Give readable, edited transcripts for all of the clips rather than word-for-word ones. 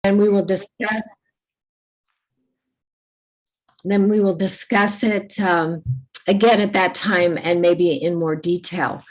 and we will discuss. Then we will discuss it again at that time and maybe in more detail.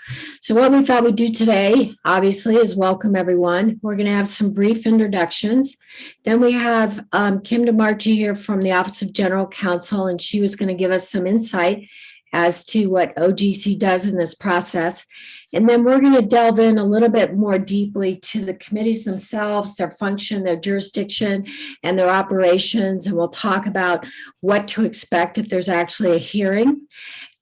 So what we thought we'd do today, obviously, is welcome everyone. We're going to have some brief introductions. Then we have Kim DeMarchi here from the Office of General Counsel, and she was going to give us some insight as to what OGC does in this process. And then we're going to delve in a little bit more deeply to the committees themselves, their function, their jurisdiction, and their operations. And we'll talk about what to expect if there's actually a hearing.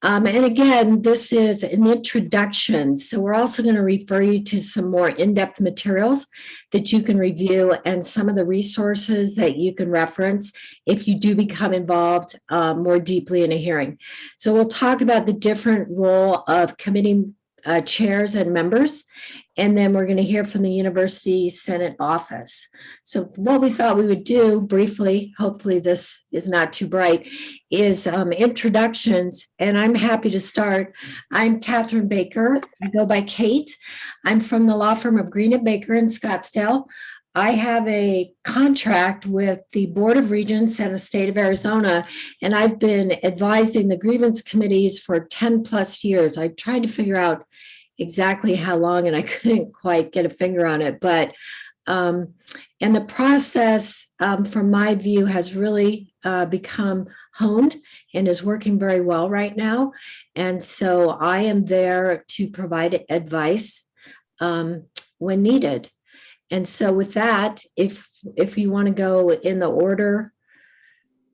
And again, this is an introduction. So we're also going to refer you to some more in-depth materials that you can review and some of the resources that you can reference if you do become involved more deeply in a hearing. So we'll talk about the different role of committee chairs and members, and then we're going to hear from the University Senate office. So what we thought we would do briefly, hopefully this is not too bright, is introductions, and I'm happy to start. I'm Catherine Baker. I go by Kate. I'm from the law firm of Green & Baker in Scottsdale. I have a contract with the Board of Regents and the state of Arizona, and I've been advising the grievance committees for 10 plus years. I tried to figure out exactly how long, and I couldn't quite get a finger on it. But and the process, from my view, has really become honed and is working very well right now. And so I am there to provide advice when needed. And so with that, if you want to go in the order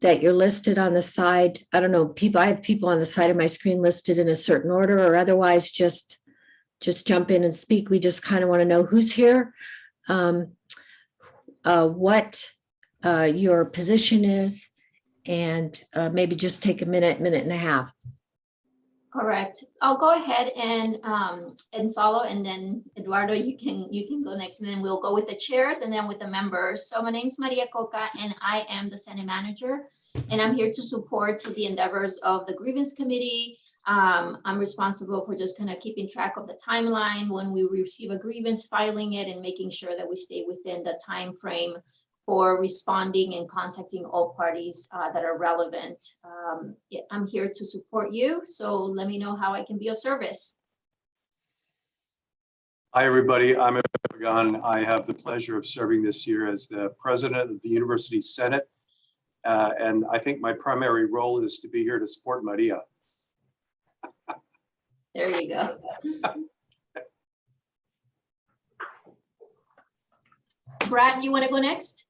that you're listed on the side, I don't know, I have people on the side of my screen listed in a certain order, or otherwise just jump in and speak. We just kind of want to know who's here, what your position is, and maybe just take a minute and a half. Correct. I'll go ahead and follow, and then Eduardo, you can go next, and then we'll go with the chairs and then with the members. So my name is Maria Coca, and I am the Senate manager, and I'm here to support the endeavors of the Grievance Committee. I'm responsible for just kind of keeping track of the timeline when we receive a grievance, filing it, and making sure that we stay within the time frame for responding and contacting all parties that are relevant. I'm here to support you, so let me know how I can be of service. Hi, everybody. I'm Evan. I have the pleasure of serving this year as the president of the University Senate. And I think my primary role is to be here to support Maria. There you go. Brad, you want to go next?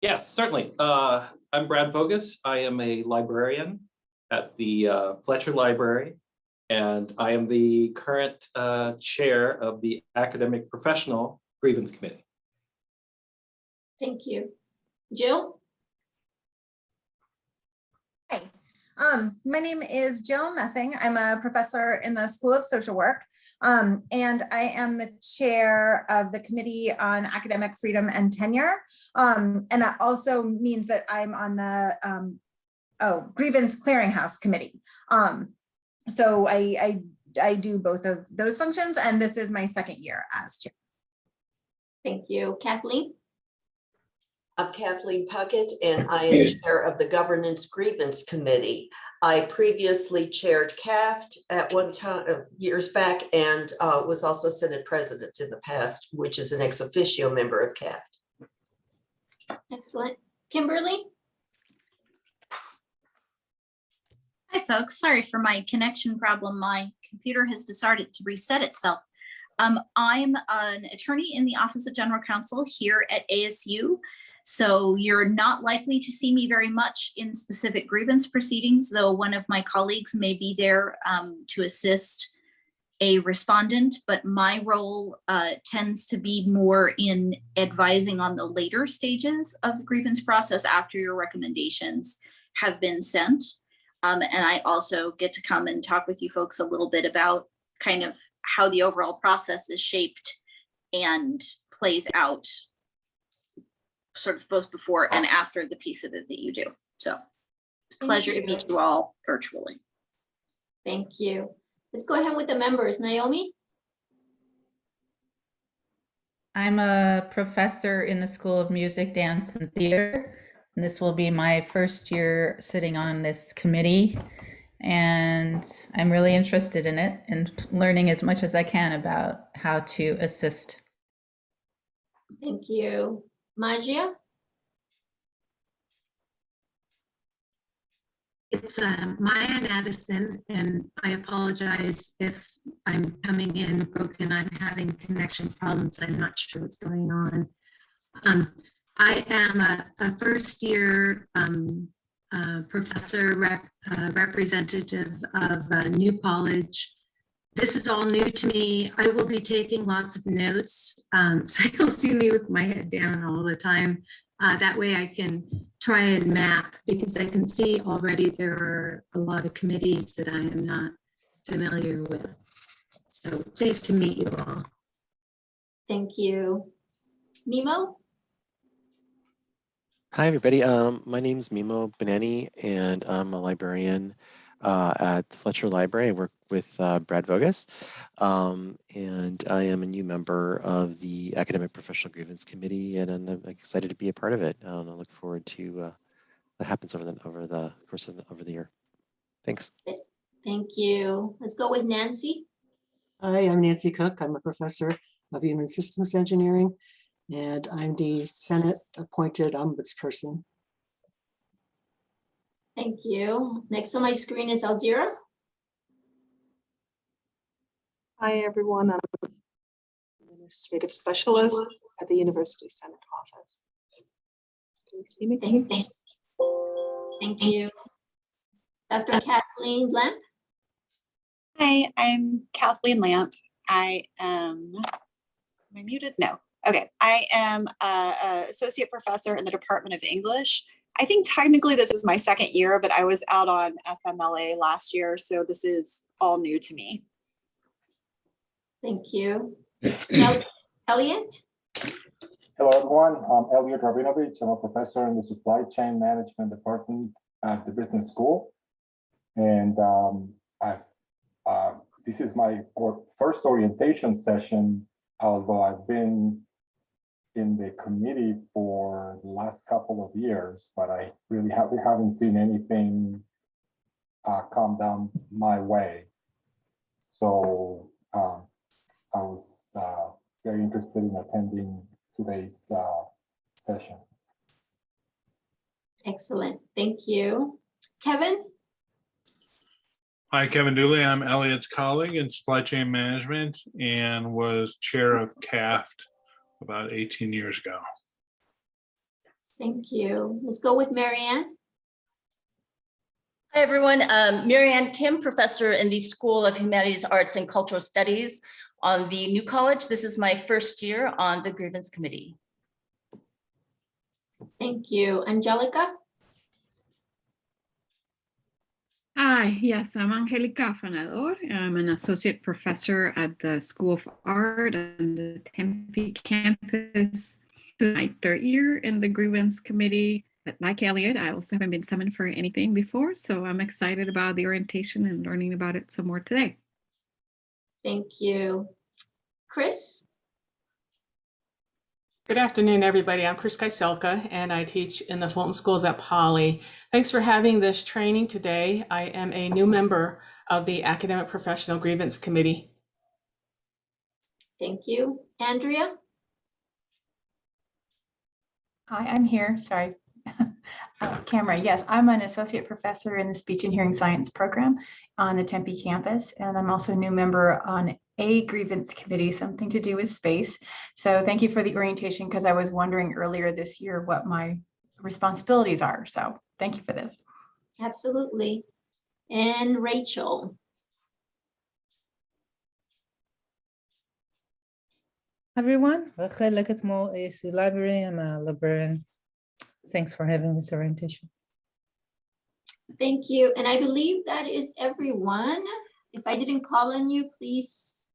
Yes, certainly. I'm Brad Bogus. I am a librarian at the Fletcher Library, and I am the current chair of the Academic Professional Grievance Committee. Thank you. Jill? Hi, my name is Jill Messing. I'm a professor in the School of Social Work, and I am the chair of the Committee on Academic Freedom and Tenure. And that also means that I'm on the Grievance Clearinghouse Committee. So I do both of those functions, and this is my second year as chair. Thank you. Kathleen? I'm Kathleen Puckett, and I am chair of the Governance Grievance Committee. I previously chaired CAFT at one time, years back, and was also Senate president in the past, which is an ex officio member of CAFT. Excellent. Kimberly? Hi, folks. Sorry for my connection problem. My computer has decided to reset itself. I'm an attorney in the Office of General Counsel here at ASU. So you're not likely to see me very much in specific grievance proceedings, though one of my colleagues may be there to assist a respondent, but my role tends to be more in advising on the later stages of the grievance process after your recommendations have been sent. And I also get to come and talk with you folks a little bit about kind of how the overall process is shaped and plays out sort of both before and after the piece of it that you do. So it's a pleasure to meet you all virtually. Thank you. Let's go ahead with the members. Naomi? I'm a professor in the School of Music, Dance, and Theater. And this will be my first year sitting on this committee. And I'm really interested in it and learning as much as I can about how to assist. Thank you. Magia? It's Maya Madison, and I apologize if I'm coming in broken. I'm having connection problems. I'm not sure what's going on. I am a first year professor representative of New College. This is all new to me. I will be taking lots of notes. So you'll see me with my head down all the time. That way I can try and map, because I can see already there are a lot of committees that I am not familiar with. So pleased to meet you all. Thank you. Mimo? Hi, everybody. My name is Mimo Benani, and I'm a librarian at the Fletcher Library. I work with Brad Vogus, and I am a new member of the Academic Professional Grievance Committee, and I'm excited to be a part of it. I look forward to what happens over the course of over the year. Thanks. Thank you. Let's go with Nancy. Hi, I'm Nancy Cook. I'm a professor of Human Systems Engineering, and I'm the Senate-appointed ombudsperson. Thank you. Next on my screen is Alzira. Hi, everyone. I'm an administrative specialist at the University Senate office. Can you see me? Thank you. Dr. Kathleen Lamp. Hi, I'm Kathleen Lamp. I am I muted? No. Okay. I am an associate professor in the Department of English. I think technically this is my second year, but I was out on FMLA last year, so this is all new to me. Thank you. Elliot? Hello, everyone. I'm Elliot Rabinovich. I'm a professor in the Supply Chain Management Department at the Business School. And this is my first orientation session, although I've been in the committee for the last couple of years, but I really haven't seen anything come down my way. So I was very interested in attending today's session. Excellent. Thank you. Kevin? Hi, Kevin Dooley. I'm Elliot's colleague in supply chain management and was chair of CAFT about 18 years ago. Thank you. Let's go with Marianne. Hi, everyone. Marianne Kim, professor in the School of Humanities, Arts, and Cultural Studies on the New College. This is my first year on the Grievance Committee. Thank you. Angelica? Hi, yes, I'm Angelica Afanador. I'm an associate professor at the School of Art and the Tempe campus. My third year in the Grievance Committee. But like Elliot, I also haven't been summoned for anything before, so I'm excited about the orientation and learning about it some more today. Thank you. Chris? Good afternoon, everybody. I'm Chris Kaiselka, and I teach in the Fulton Schools at Poly. Thanks for having this training today. I am a new member of the Academic Professional Grievance Committee. Thank you. Andrea? Hi, I'm here. Sorry. Camera. Yes, I'm an associate professor in the Speech and Hearing Science program on the Tempe campus, and I'm also a new member on a grievance committee, something to do with space. So thank you for the orientation, because I was wondering earlier this year what my responsibilities are. So thank you for this. Absolutely. And Rachel? Hi, everyone. Rachel Leketmo is the library. I'm a librarian. Thanks for having this orientation. Thank you. And I believe that is everyone. If I didn't call on you, please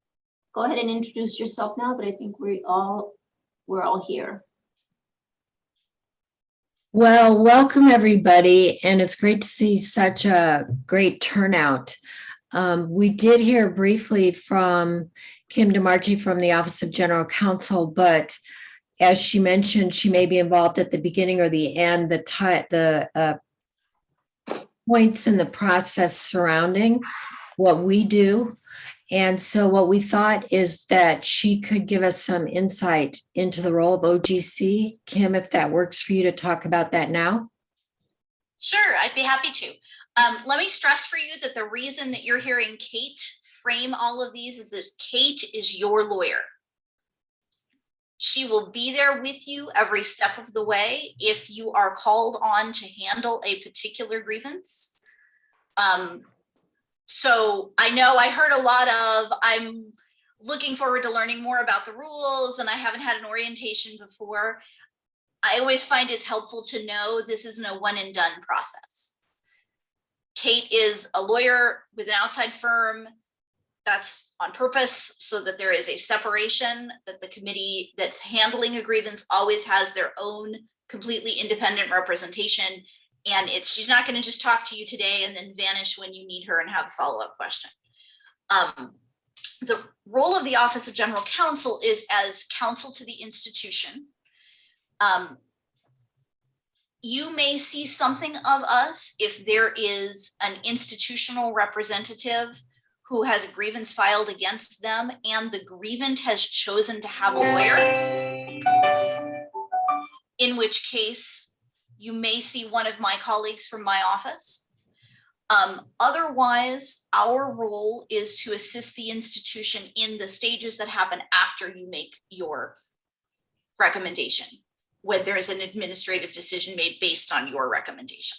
go ahead and introduce yourself now, but I think we're all here. Well, welcome everybody, and it's great to see such a great turnout. We did hear briefly from Kim DeMarchi from the Office of General Counsel, but as she mentioned, she may be involved at the beginning or the end, the points in the process surrounding what we do. And so what we thought is that she could give us some insight into the role of OGC. Kim, if that works for you to talk about that now. Sure, I'd be happy to. Let me stress for you that the reason that you're hearing Kate frame all of these is that Kate is your lawyer. She will be there with you every step of the way if you are called on to handle a particular grievance. So I know I heard a lot of, I'm looking forward to learning more about the rules and I haven't had an orientation before. I always find it's helpful to know this isn't a one and done process. Kate is a lawyer with an outside firm. That's on purpose so that there is a separation, that the committee that's handling a grievance always has their own completely independent representation. And she's not going to just talk to you today and then vanish when you need her and have a follow-up question. The role of the Office of General Counsel is as counsel to the institution. You may see something of us if there is an institutional representative who has a grievance filed against them and the grievant has chosen to have a lawyer, in which case you may see one of my colleagues from my office. Otherwise, our role is to assist the institution in the stages that happen after you make your recommendation, when there is an administrative decision made based on your recommendation.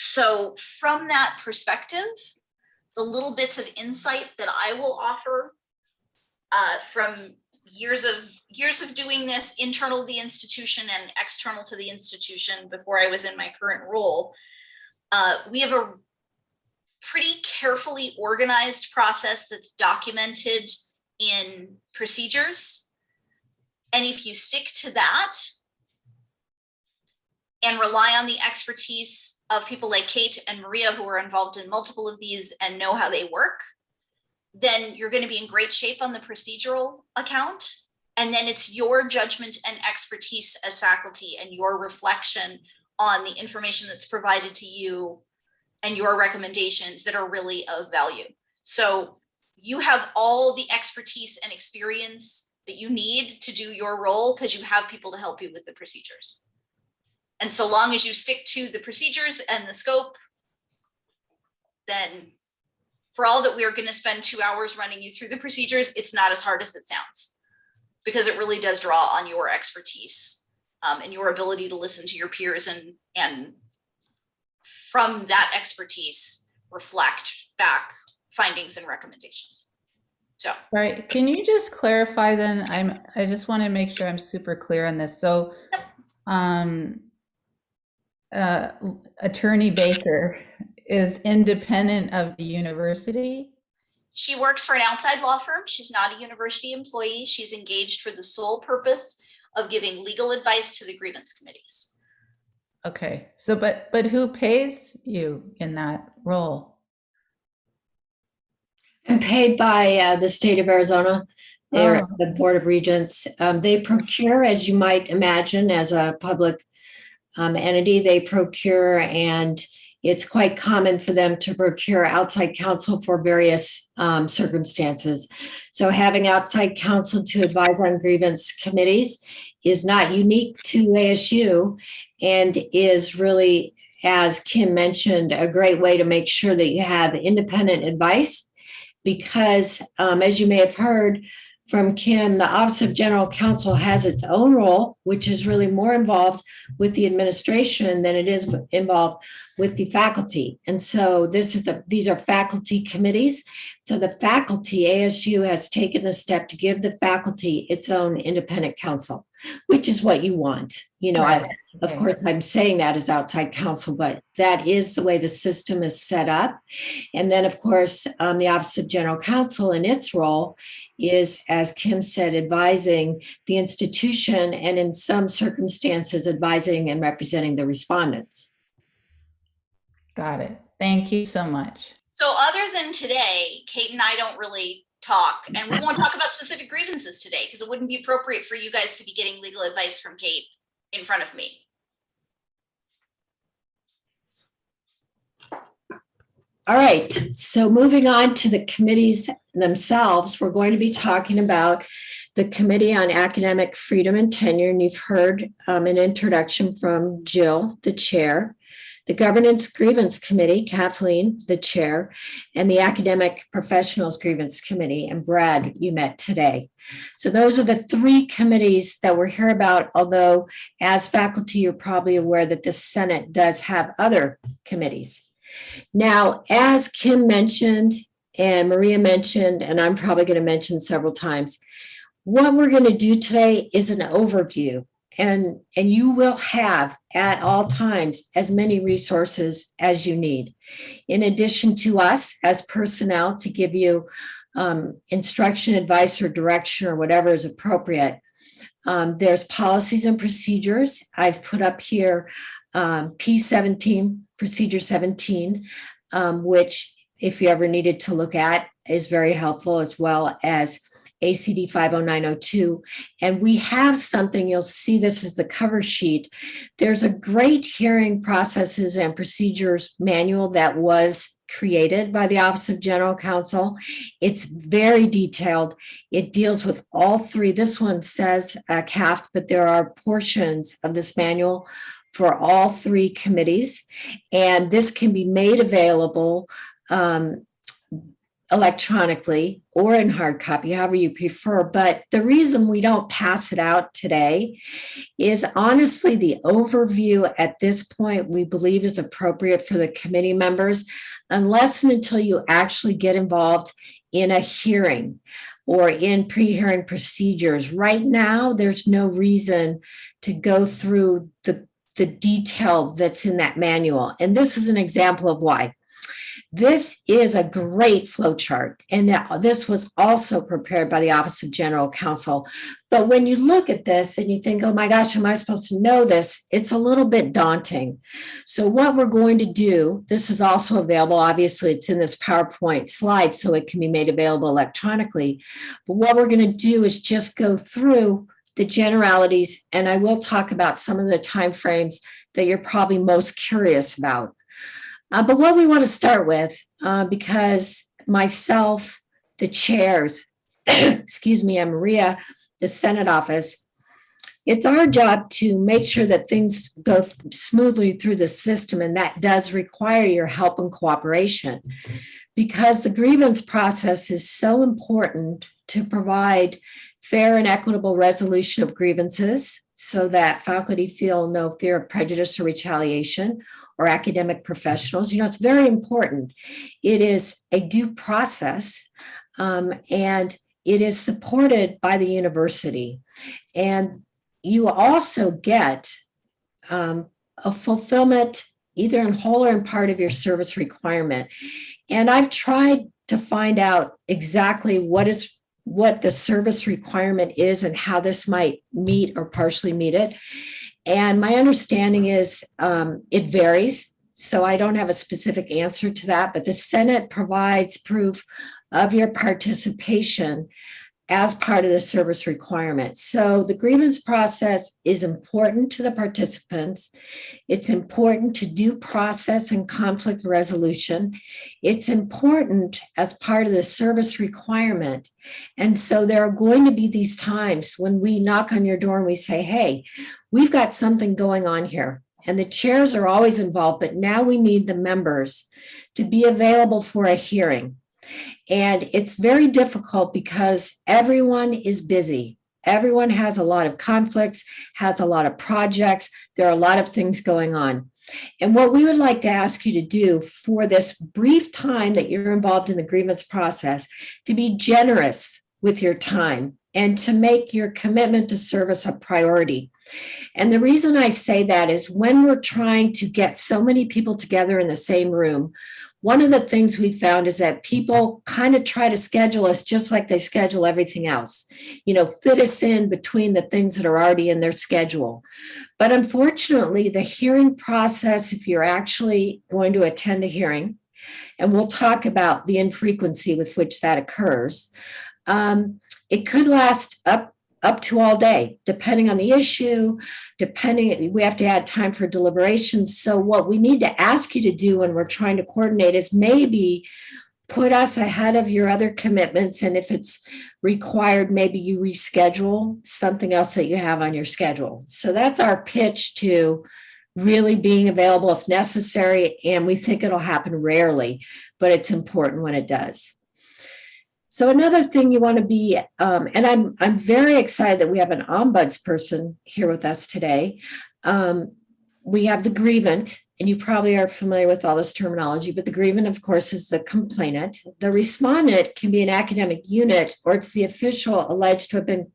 So from that perspective, the little bits of insight that I will offer from years of doing this internal to the institution and external to the institution before I was in my current role, we have a pretty carefully organized process that's documented in procedures. And if you stick to that and rely on the expertise of people like Kate and Maria, who are involved in multiple of these and know how they work, then you're going to be in great shape on the procedural account. And then it's your judgment and expertise as faculty and your reflection on the information that's provided to you and your recommendations that are really of value. So you have all the expertise and experience that you need to do your role because you have people to help you with the procedures. And so long as you stick to the procedures and the scope, then for all that we are going to spend 2 hours running you through the procedures, it's not as hard as it sounds, because it really does draw on your expertise and your ability to listen to your peers and from that expertise reflect back findings and recommendations. So, Right. Can you just clarify then? I just want to make sure I'm super clear on this. So, Attorney Baker is independent of the university? She works for an outside law firm. She's not a university employee. She's engaged for the sole purpose of giving legal advice to the grievance committees. Okay. So, but who pays you in that role? I'm paid by the state of Arizona. They're the Board of Regents. They procure, as you might imagine, as a public entity, they procure, and it's quite common for them to procure outside counsel for various circumstances. So having outside counsel to advise on grievance committees is not unique to ASU and is really, as Kim mentioned, a great way to make sure that you have independent advice, because as you may have heard from Kim, the Office of General Counsel has its own role, which is really more involved with the administration than it is involved with the faculty. And so these are faculty committees. So the faculty, ASU has taken the step to give the faculty its own independent counsel, which is what you want. You know, Right. of course, I'm saying that as outside counsel, but that is the way the system is set up. And then, of course, the Office of General Counsel in its role is, as Kim said, advising the institution and in some circumstances, advising and representing the respondents. Got it. Thank you so much. So other than today, Kate and I don't really talk, and we won't talk about specific grievances today because it wouldn't be appropriate for you guys to be getting legal advice from Kate in front of me. All right, so moving on to the committees themselves, we're going to be talking about the Committee on Academic Freedom and Tenure, and you've heard an introduction from Jill, the chair, the Governance Grievance Committee, Kathleen, the chair, and the Academic Professionals Grievance Committee, and Brad, you met today. So those are the three committees that we're here about, although as faculty, you're probably aware that the Senate does have other committees. Now, as Kim mentioned and Maria mentioned, and I'm probably going to mention several times, what we're going to do today is an overview, and you will have at all times as many resources as you need. In addition to us as personnel to give you instruction, advice, or direction, or whatever is appropriate, there's policies and procedures. I've put up here P17, Procedure 17, which if you ever needed to look at is very helpful, as well as ACD 50902. And we have something, you'll see this is the cover sheet. There's a great hearing processes and procedures manual that was created by the Office of General Counsel. It's very detailed. It deals with all three. This one says CAFT, but there are portions of this manual for all three committees. And this can be made available electronically or in hard copy, however you prefer. But the reason we don't pass it out today is honestly the overview at this point we believe is appropriate for the committee members, unless and until you actually get involved in a hearing or in pre-hearing procedures. Right now, there's no reason to go through the detail that's in that manual. And this is an example of why. This is a great flow chart, and this was also prepared by the Office of General Counsel. But when you look at this and you think, oh my gosh, am I supposed to know this? It's a little bit daunting. So what we're going to do, this is also available. Obviously, it's in this PowerPoint slide, so it can be made available electronically. But what we're going to do is just go through the generalities, and I will talk about some of the timeframes that you're probably most curious about. But what we want to start with, because myself, the chairs, excuse me, and Maria, the Senate office, it's our job to make sure that things go smoothly through the system, and that does require your help and cooperation, because the grievance process is so important to provide fair and equitable resolution of grievances so that faculty feel no fear of prejudice or retaliation, or academic professionals. You know, it's very important. It is a due process, and it is supported by the university. And you also get a fulfillment either in whole or in part of your service requirement. And I've tried to find out exactly what the service requirement is and how this might meet or partially meet it. And my understanding is it varies. So I don't have a specific answer to that, but the Senate provides proof of your participation as part of the service requirement. So the grievance process is important to the participants. It's important to due process and conflict resolution. It's important as part of the service requirement. And so there are going to be these times when we knock on your door and we say, hey, we've got something going on here. And the chairs are always involved, but now we need the members to be available for a hearing. And it's very difficult because everyone is busy. Everyone has a lot of conflicts, has a lot of projects. There are a lot of things going on. And what we would like to ask you to do for this brief time that you're involved in the grievance process, to be generous with your time and to make your commitment to service a priority. And the reason I say that is when we're trying to get so many people together in the same room, one of the things we found is that people kind of try to schedule us just like they schedule everything else, you know, fit us in between the things that are already in their schedule. But unfortunately, the hearing process, if you're actually going to attend a hearing, And we'll talk about the infrequency with which that occurs. It could last up to all day, depending on the issue, we have to add time for deliberations. So what we need to ask you to do when we're trying to coordinate is maybe put us ahead of your other commitments. And if it's required, maybe you reschedule something else that you have on your schedule. So that's our pitch to really being available if necessary. And we think it'll happen rarely, but it's important when it does. So another thing you want to be, and I'm very excited that we have an ombuds person here with us today. We have the grievant, and you probably are familiar with all this terminology, but the grievant, of course, is the complainant. The respondent can be an academic unit, or it's the official alleged to have been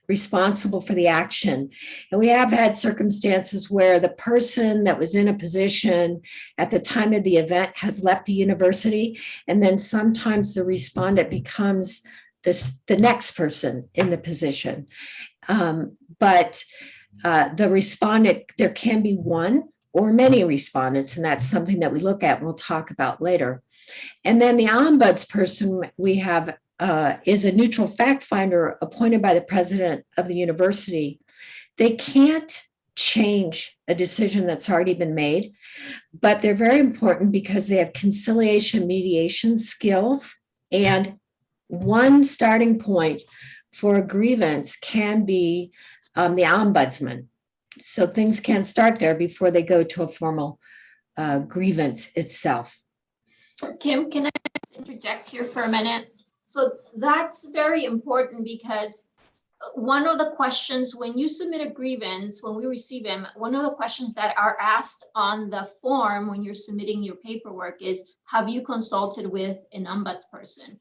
responsible for the action. And we have had circumstances where the person that was in a position at the time of the event has left the university, and then sometimes the respondent becomes the next person in the position. But the respondent, there can be one or many respondents, and that's something that we look at and we'll talk about later. And then the ombuds person we have is a neutral fact finder appointed by the president of the university. They can't change a decision that's already been made, but they're very important because they have conciliation mediation skills, and one starting point for a grievance can be the ombudsman. So things can start there before they go to a formal grievance itself. Kim, can I interject here for a minute? So that's very important because one of the questions when you submit a grievance, when we receive them, one of the questions that are asked on the form when you're submitting your paperwork is, have you consulted with an ombudsperson?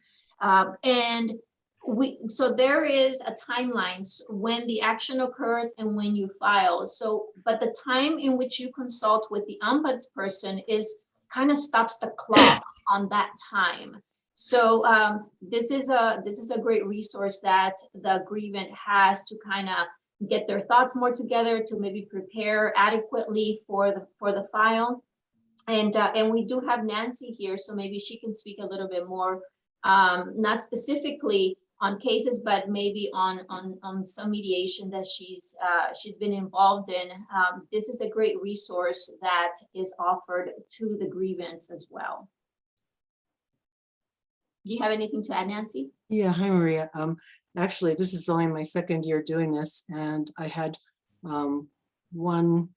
So there is a timeline when the action occurs and when you file. So, but the time in which you consult with the ombudsperson is kind of stops the clock on that time. So this is a great resource that the grievant has to kind of get their thoughts more together, to maybe prepare adequately for the file. And we do have Nancy here, so maybe she can speak a little bit more, not specifically on cases, but maybe on some mediation that she's been involved in. This is a great resource that is offered to the grievance as well. Do you have anything to add, Nancy? Yeah, hi, Maria. Actually, this is only my second year doing this, and I had one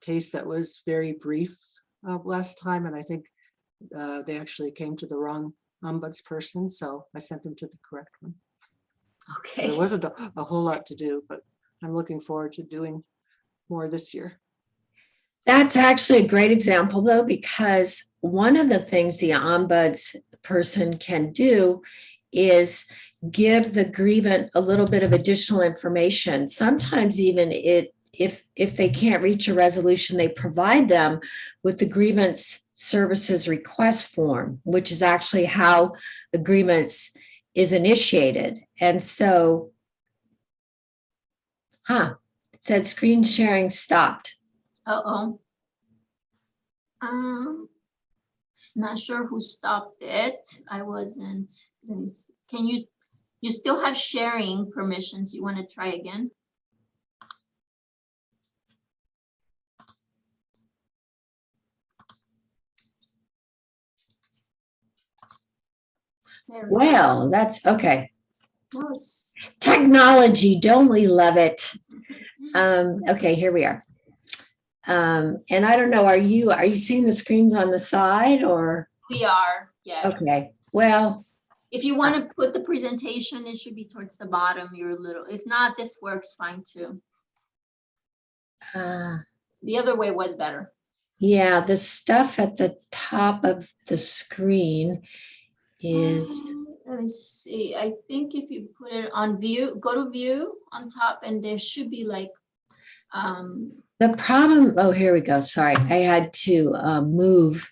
case that was very brief last time, and I think they actually came to the wrong ombudsperson, so I sent them to the correct one. Okay. There wasn't a whole lot to do, but I'm looking forward to doing more this year. That's actually a great example, though, because one of the things the ombuds person can do is give the grievant a little bit of additional information. Sometimes even if they can't reach a resolution, they provide them with the grievance services request form, which is actually how the grievance is initiated. And so, it said screen sharing stopped. Uh-oh. Not sure who stopped it. I wasn't. Let me see. Can you still have sharing permissions? You want to try again? Well, that's okay. No, Technology, don't we love it? Okay, here we are. And I don't know, are you seeing the screens on the side or? we are, yes. Okay, well. If you want to put the presentation, it should be towards the bottom. If not, this works fine too. The other way was better. Yeah, the stuff at the top of the screen is. Let me see. I think if you put it on view, go to view on top, and there should be like. The problem, oh, here we go. Sorry, I had to move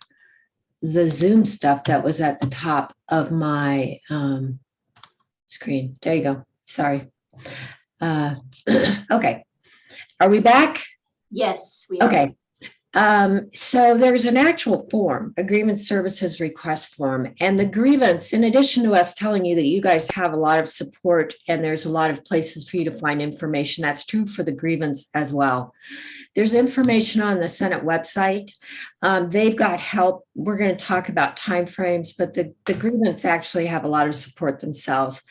the Zoom stuff that was at the top of my screen. There you go. Sorry. Okay. Are we back? Yes, we are. Okay. So there's an actual form, a grievance services request form, and the grievance, in addition to us telling you that you guys have a lot of support and there's a lot of places for you to find information, that's true for the grievance as well. There's information on the Senate website. They've got help. We're going to talk about timeframes, but the grievance actually have a lot of support themselves.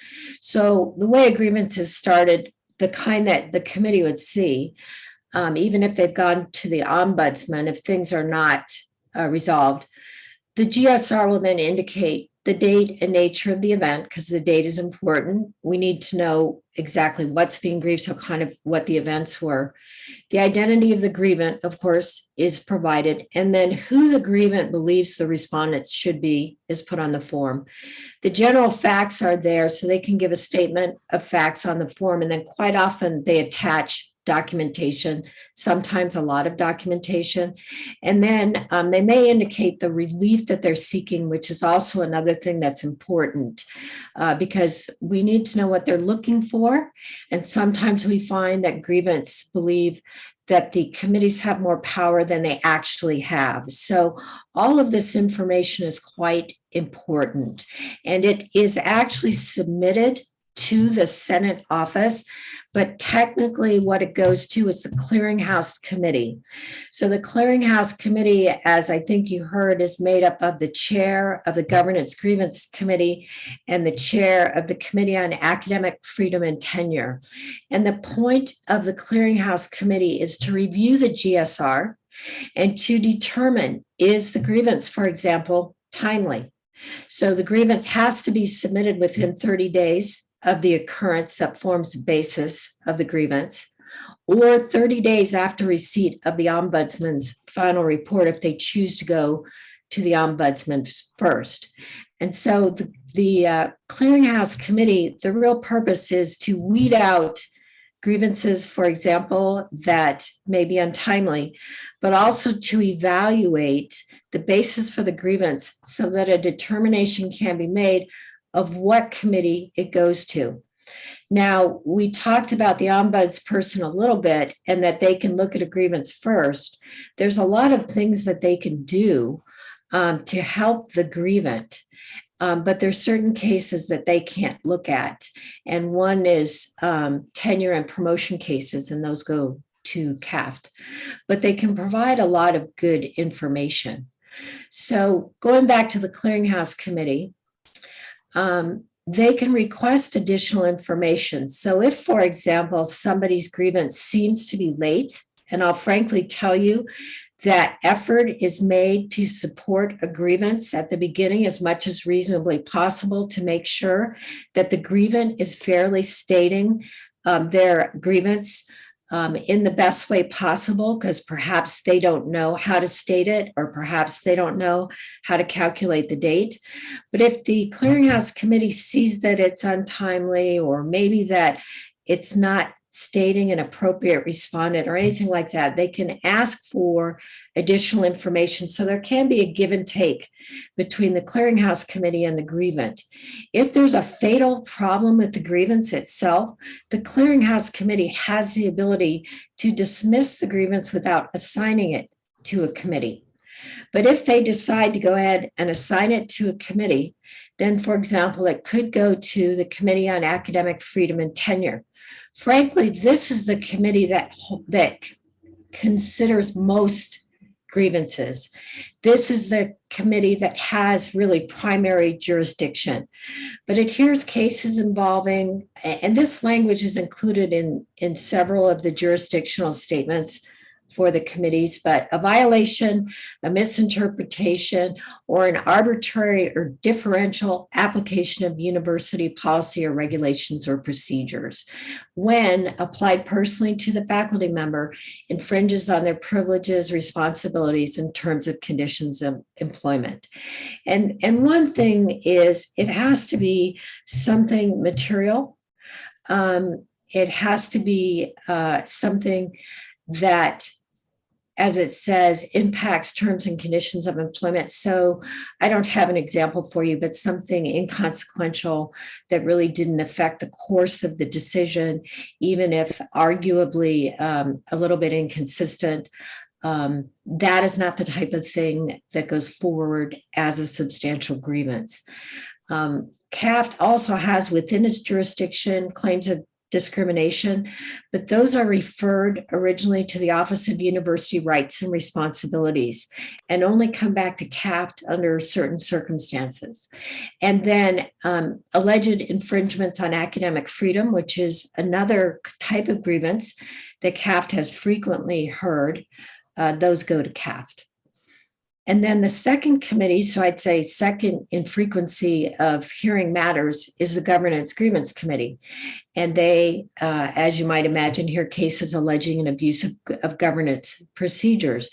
So the way a grievance is started, the kind that the committee would see, even if they've gone to the ombudsman, if things are not resolved, the GSR will then indicate the date and nature of the event, because the date is important. We need to know exactly what's being grieved, so kind of what the events were. The identity of the grievant, of course, is provided, and then who the grievant believes the respondent should be is put on the form. The general facts are there, so they can give a statement of facts on the form, and then quite often they attach documentation, sometimes a lot of documentation. And then they may indicate the relief that they're seeking, which is also another thing that's important because we need to know what they're looking for. And sometimes we find that grievants believe that the committees have more power than they actually have. So all of this information is quite important. And it is actually submitted to the Senate office, but technically what it goes to is the Clearinghouse Committee. So the Clearinghouse Committee, as I think you heard, is made up of the chair of the Governance Grievance Committee and the chair of the Committee on Academic Freedom and Tenure. And the point of the Clearinghouse Committee is to review the GSR and to determine, is the grievance, for example, timely? So the grievance has to be submitted within 30 days of the occurrence that forms the basis of the grievance, or 30 days after receipt of the ombudsman's final report if they choose to go to the ombudsman first. And so the Clearinghouse Committee, the real purpose is to weed out grievances, for example, that may be untimely, but also to evaluate the basis for the grievance so that a determination can be made of what committee it goes to. Now, we talked about the ombudsperson a little bit and that they can look at a grievance first. There's a lot of things that they can do to help the grievant, but there's certain cases that they can't look at. And one is tenure and promotion cases, and those go to CAFT. But they can provide a lot of good information. So going back to the Clearinghouse Committee, they can request additional information. So if, for example, somebody's grievance seems to be late, and I'll frankly tell you that effort is made to support a grievance at the beginning as much as reasonably possible to make sure that the grievant is fairly stating their grievance in the best way possible, because perhaps they don't know how to state it, or perhaps they don't know how to calculate the date. But if the Clearinghouse Committee sees that it's untimely, or maybe that it's not stating an appropriate respondent or anything like that, they can ask for additional information. So there can be a give and take between the Clearinghouse Committee and the grievant. If there's a fatal problem with the grievance itself, the Clearinghouse Committee has the ability to dismiss the grievance without assigning it to a committee. But if they decide to go ahead and assign it to a committee, then, for example, it could go to the Committee on Academic Freedom and Tenure. Frankly, this is the committee that considers most grievances. This is the committee that has really primary jurisdiction, but it hears cases involving, and this language is included in several of the jurisdictional statements for the committees, but a violation, a misinterpretation, or an arbitrary or differential application of university policy or regulations or procedures, when applied personally to the faculty member, infringes on their privileges, responsibilities, and terms of conditions of employment. And one thing is, it has to be something material. It has to be something that, as it says, impacts terms and conditions of employment. So I don't have an example for you, but something inconsequential that really didn't affect the course of the decision, even if arguably a little bit inconsistent. that is not the type of thing that goes forward as a substantial grievance. CAFT also has within its jurisdiction claims of discrimination, but those are referred originally to the Office of University Rights and Responsibilities and only come back to CAFT under certain circumstances. And then alleged infringements on academic freedom, which is another type of grievance that CAFT has frequently heard, those go to CAFT. And then the second committee, so I'd say second in frequency of hearing matters, is the Governance Grievance Committee. And they, as you might imagine, hear cases alleging an abuse of governance procedures.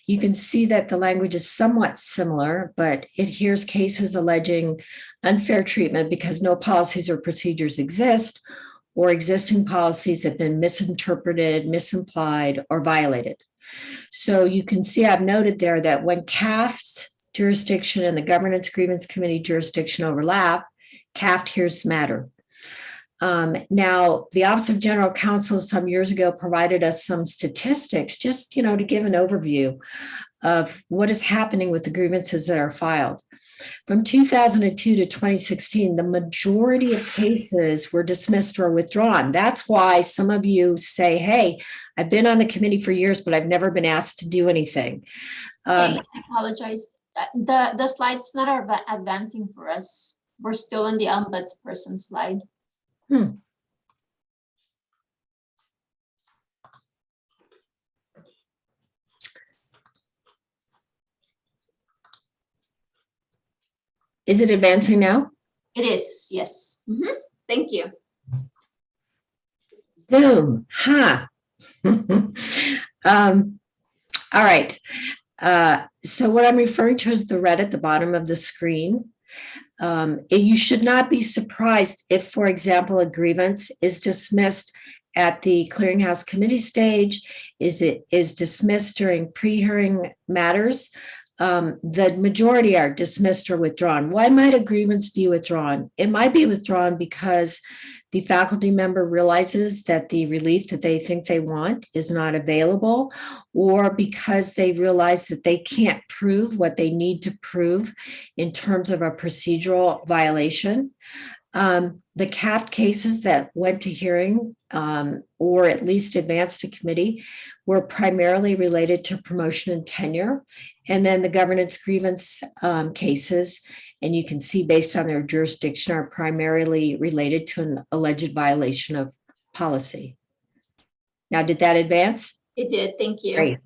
You can see that the language is somewhat similar, but it hears cases alleging unfair treatment because no policies or procedures exist, or existing policies have been misinterpreted, misimplied, or violated. So you can see I've noted there that when CAFT's jurisdiction and the Governance Grievance Committee jurisdiction overlap, CAFT hears the matter. Now, the Office of General Counsel some years ago provided us some statistics just, to give an overview of what is happening with the grievances that are filed. From 2002 to 2016, the majority of cases were dismissed or withdrawn. That's why some of you say, hey, I've been on the committee for years, but I've never been asked to do anything. I apologize. The slide's not advancing for us. We're still in the ombudsperson slide. Is it advancing now? It is, yes. Thank you. Zoom, all right. So what I'm referring to is the red at the bottom of the screen. You should not be surprised if, for example, a grievance is dismissed at the clearinghouse committee stage, is dismissed during pre-hearing matters. The majority are dismissed or withdrawn. Why might a grievance be withdrawn? It might be withdrawn because the faculty member realizes that the relief that they think they want is not available, or because they realize that they can't prove what they need to prove in terms of a procedural violation. The CAFT cases that went to hearing or at least advanced to committee were primarily related to promotion and tenure. And then the governance grievance cases, and you can see based on their jurisdiction, are primarily related to an alleged violation of policy. Now, did that advance? It did, thank you. Great.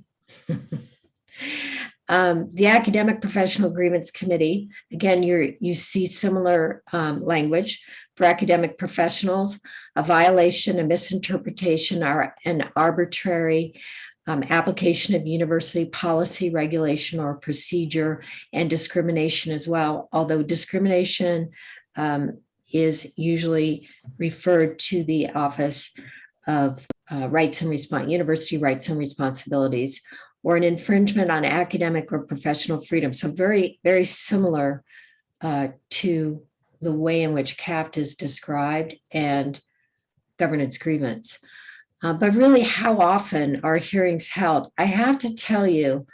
The Academic Professional Grievance Committee, again, you see similar language. For academic professionals, a violation, a misinterpretation, or an arbitrary application of university policy, regulation, or procedure, and discrimination as well, although discrimination is usually referred to the Office of University Rights and Responsibilities, or an infringement on academic or professional freedom. So very, very similar to the way in which CAFT is described and governance grievance. But really, how often are hearings held? I have to tell you,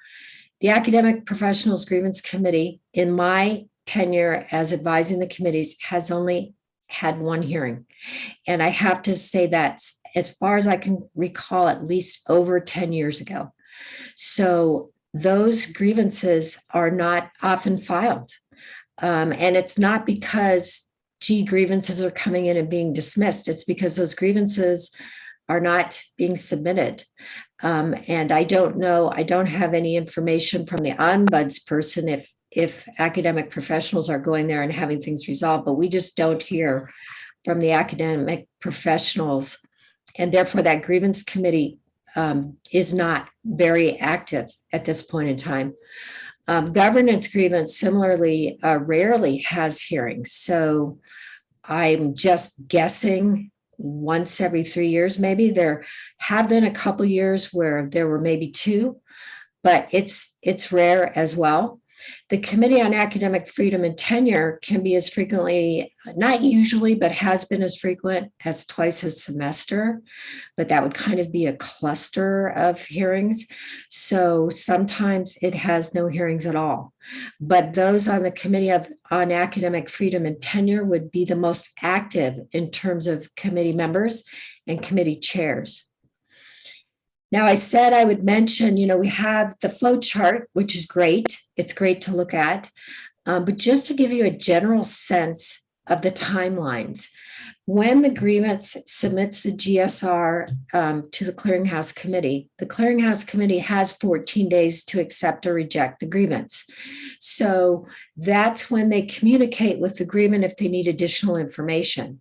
the Academic Professionals Grievance Committee, in my tenure as advising the committees, has only had one hearing. And I have to say that, as far as I can recall, at least over 10 years ago. So those grievances are not often filed. And it's not because, grievances are coming in and being dismissed. It's because those grievances are not being submitted. And I don't know, I don't have any information from the ombudsperson if academic professionals are going there and having things resolved, but we just don't hear from the academic professionals. And therefore that grievance committee is not very active at this point in time. Governance grievance similarly rarely has hearings. So I'm just guessing once every 3 years, maybe. There have been a couple years where there were maybe 2, but it's rare as well. The Committee on Academic Freedom and Tenure can be as frequently, not usually, but has been as frequent as twice a semester, but that would kind of be a cluster of hearings. So sometimes it has no hearings at all. But those on the Committee on Academic Freedom and Tenure would be the most active in terms of committee members and committee chairs. Now, I said I would mention, we have the flow chart, which is great. It's great to look at. But just to give you a general sense of the timelines, when the grievance submits the GSR to the Clearinghouse Committee has 14 days to accept or reject the grievance. So that's when they communicate with the grievant if they need additional information.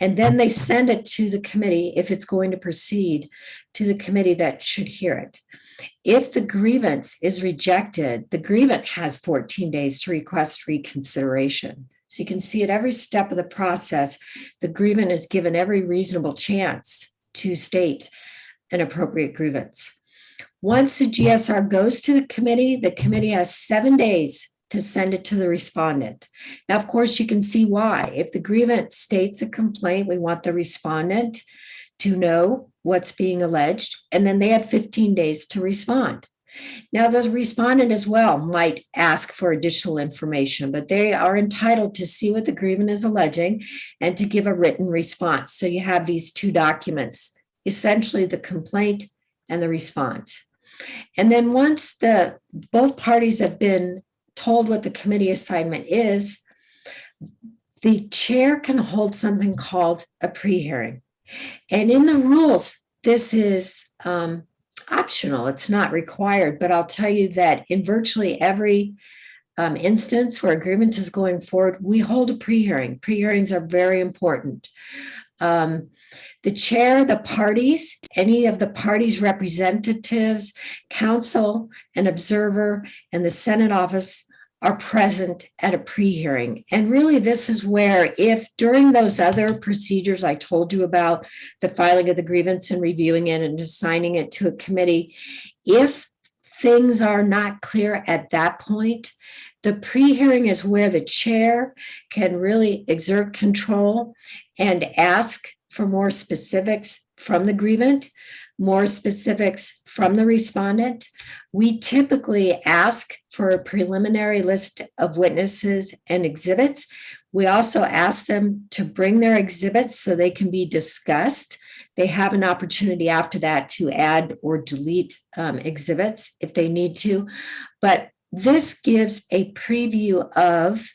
And then they send it to the committee, if it's going to proceed, to the committee that should hear it. If the grievance is rejected, the grievant has 14 days to request reconsideration. So you can see at every step of the process, the grievant is given every reasonable chance to state an appropriate grievance. Once the GSR goes to the committee has 7 days to send it to the respondent. Now, of course, you can see why. If the grievant states a complaint, we want the respondent to know what's being alleged, and then they have 15 days to respond. Now, the respondent as well might ask for additional information, but they are entitled to see what the grievant is alleging and to give a written response. So you have these two documents, essentially the complaint and the response. And then once both parties have been told what the committee assignment is, the chair can hold something called a pre-hearing. And in the rules, this is optional. It's not required, but I'll tell you that in virtually every instance where a grievance is going forward, we hold a pre-hearing. Pre-hearings are very important. The chair, the parties, any of the parties' representatives, counsel, an observer, and the Senate office are present at a pre-hearing. And really, this is where, if during those other procedures I told you about, the filing of the grievance and reviewing it and assigning it to a committee, if things are not clear at that point, the pre-hearing is where the chair can really exert control and ask for more specifics from the grievant, more specifics from the respondent. We typically ask for a preliminary list of witnesses and exhibits. We also ask them to bring their exhibits so they can be discussed. They have an opportunity after that to add or delete exhibits if they need to. But this gives a preview of,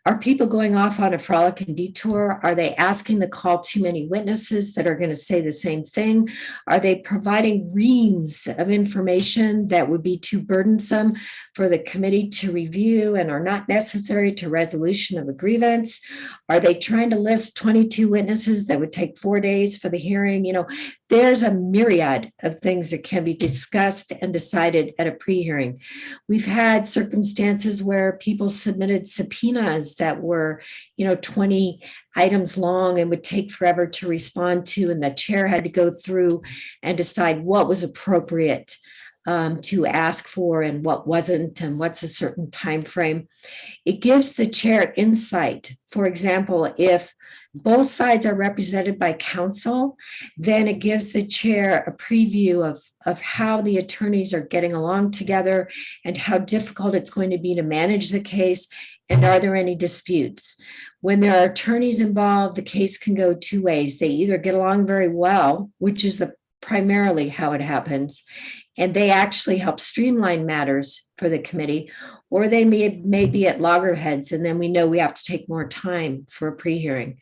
are people going off on a frolic and detour? Are they asking to call too many witnesses that are going to say the same thing? Are they providing reams of information that would be too burdensome for the committee to review and are not necessary to resolution of a grievance? Are they trying to list 22 witnesses that would take 4 days for the hearing? There's a myriad of things that can be discussed and decided at a pre-hearing. We've had circumstances where people submitted subpoenas that were, 20 items long and would take forever to respond to, and the chair had to go through and decide what was appropriate to ask for and what wasn't, and what's a certain time frame. It gives the chair insight. For example, if both sides are represented by counsel, then it gives the chair a preview of how the attorneys are getting along together and how difficult it's going to be to manage the case, and are there any disputes. When there are attorneys involved, the case can go two ways. They either get along very well, which is primarily how it happens, and they actually help streamline matters for the committee, or they may be at loggerheads, and then we know we have to take more time for a pre-hearing.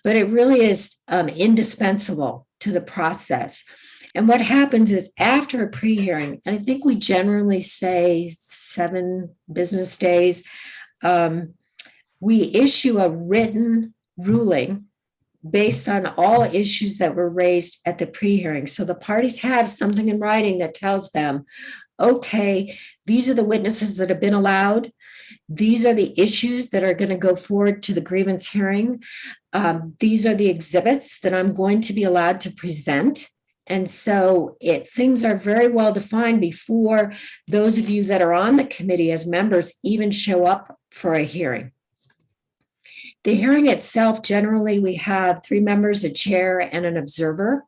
But it really is indispensable to the process. And what happens is, after a pre-hearing, and I think we generally say 7 business days, we issue a written ruling based on all issues that were raised at the pre-hearing. So the parties have something in writing that tells them, okay, these are the witnesses that have been allowed. These are the issues that are going to go forward to the grievance hearing. These are the exhibits that I'm going to be allowed to present And so things are very well defined before those of you that are on the committee as members even show up for a hearing. The hearing itself, generally, we have 3 members, a chair, and an observer.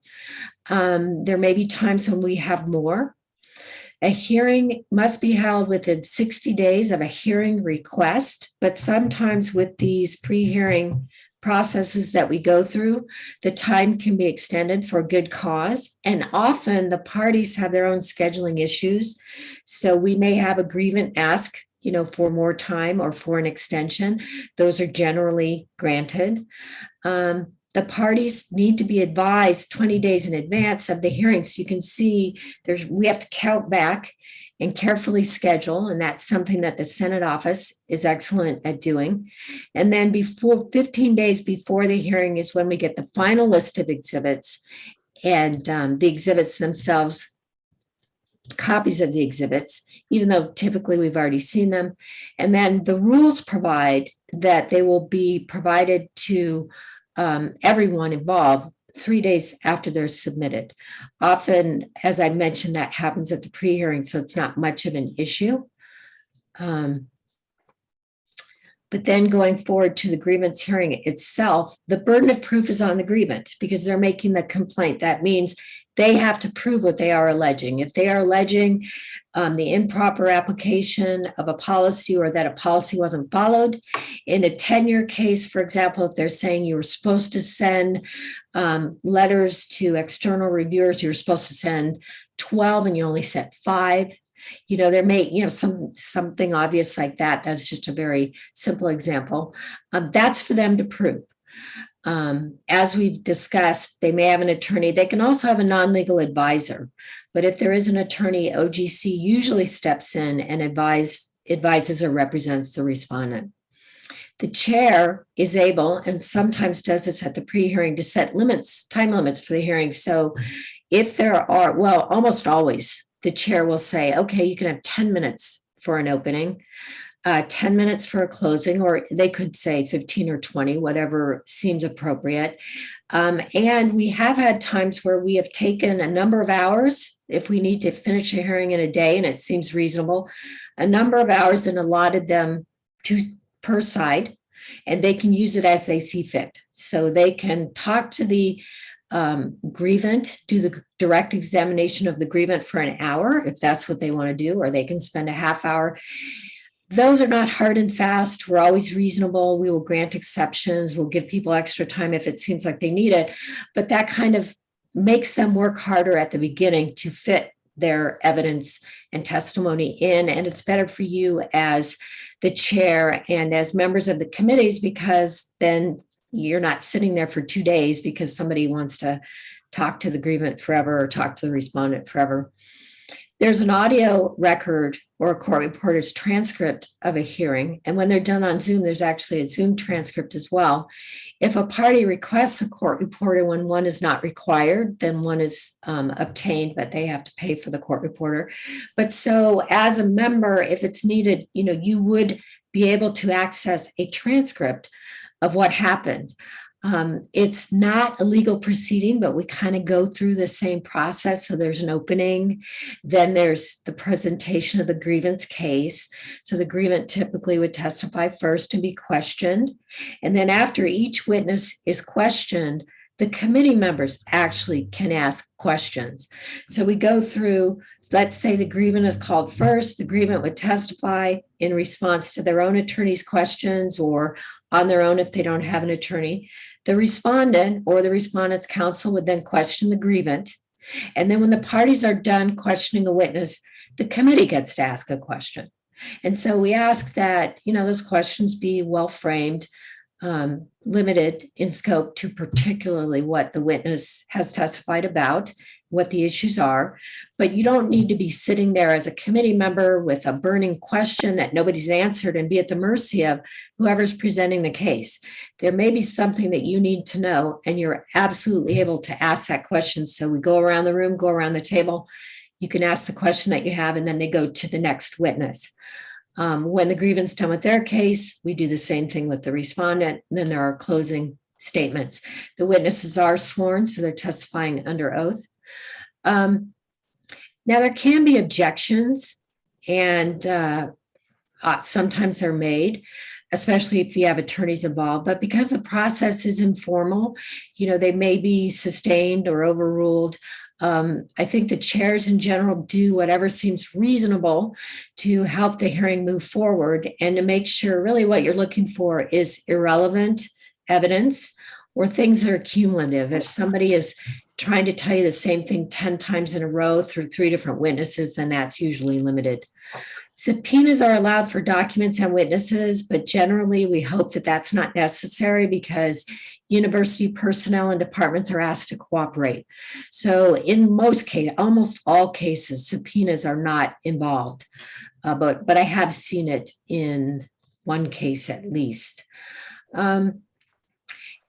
There may be times when we have more. A hearing must be held within 60 days of a hearing request, but sometimes with these pre-hearing processes that we go through, the time can be extended for a good cause. And often the parties have their own scheduling issues. So we may have a grievant ask, for more time or for an extension. Those are generally granted. The parties need to be advised 20 days in advance of the hearing. So you can see we have to count back and carefully schedule. And that's something that the Senate office is excellent at doing. And then 15 days before the hearing is when we get the final list of exhibits, and the exhibits themselves, copies of the exhibits, even though typically we've already seen them. And then the rules provide that they will be provided to everyone involved 3 days after they're submitted. Often, as I mentioned, that happens at the pre-hearing, so it's not much of an issue. But then going forward to the grievance hearing itself, the burden of proof is on the grievant because they're making the complaint. That means they have to prove what they are alleging. If they are alleging the improper application of a policy or that a policy wasn't followed, in a tenure case, for example, if they're saying you were supposed to send letters to external reviewers, you were supposed to send 12 and you only sent 5. There may, something obvious like that. That's just a very simple example. That's for them to prove. As we've discussed, they may have an attorney. They can also have a non-legal advisor. But if there is an attorney, OGC usually steps in and advises or represents the respondent. The chair is able, and sometimes does this at the pre-hearing, to set time limits for the hearing. So if there are, almost always, the chair will say, okay, you can have 10 minutes for an opening, 10 minutes for a closing, or they could say 15 or 20, whatever seems appropriate. And we have had times where we have taken a number of hours, if we need to finish a hearing in a day, and it seems reasonable, a number of hours and allotted them per side, and they can use it as they see fit. So they can talk to the grievant, do the direct examination of the grievant for an hour, if that's what they want to do, or they can spend a half hour. Those are not hard and fast. We're always reasonable. We will grant exceptions. We'll give people extra time if it seems like they need it, but that kind of makes them work harder at the beginning to fit their evidence and testimony in. And it's better for you as the chair and as members of the committees, because then you're not sitting there for 2 days because somebody wants to talk to the grievant forever or talk to the respondent forever. There's an audio record or a court reporter's transcript of a hearing. And when they're done on Zoom, there's actually a Zoom transcript as well. If a party requests a court reporter when one is not required, then one is obtained, but they have to pay for the court reporter. But so as a member, if it's needed, you would be able to access a transcript of what happened. It's not a legal proceeding, but we kind of go through the same process. So there's an opening, then there's the presentation of the grievance case. So the grievant typically would testify first and be questioned. And then after each witness is questioned, the committee members actually can ask questions. So we go through, let's say the grievant is called first, the grievant would testify in response to their own attorney's questions or on their own if they don't have an attorney. The respondent or the respondent's counsel would then question the grievant. And then when the parties are done questioning a witness, the committee gets to ask a question. And so we ask that, those questions be well framed, limited in scope to particularly what the witness has testified about, what the issues are, but you don't need to be sitting there as a committee member with a burning question that nobody's answered and be at the mercy of whoever's presenting the case. There may be something that you need to know, and you're absolutely able to ask that question. So we go around the room, go around the table, you can ask the question that you have, and then they go to the next witness. When the grievance done with their case, we do the same thing with the respondent. And then there are closing statements. The witnesses are sworn, so they're testifying under oath. Now, there can be objections, and sometimes they're made, especially if you have attorneys involved. But because the process is informal, they may be sustained or overruled. I think the chairs in general do whatever seems reasonable to help the hearing move forward and to make sure really what you're looking for is irrelevant evidence or things that are cumulative. If somebody is trying to tell you the same thing 10 times in a row through 3 different witnesses, then that's usually limited. Subpoenas are allowed for documents and witnesses, but generally we hope that that's not necessary because university personnel and departments are asked to cooperate. So in most cases, almost all cases, subpoenas are not involved, but I have seen it in one case at least.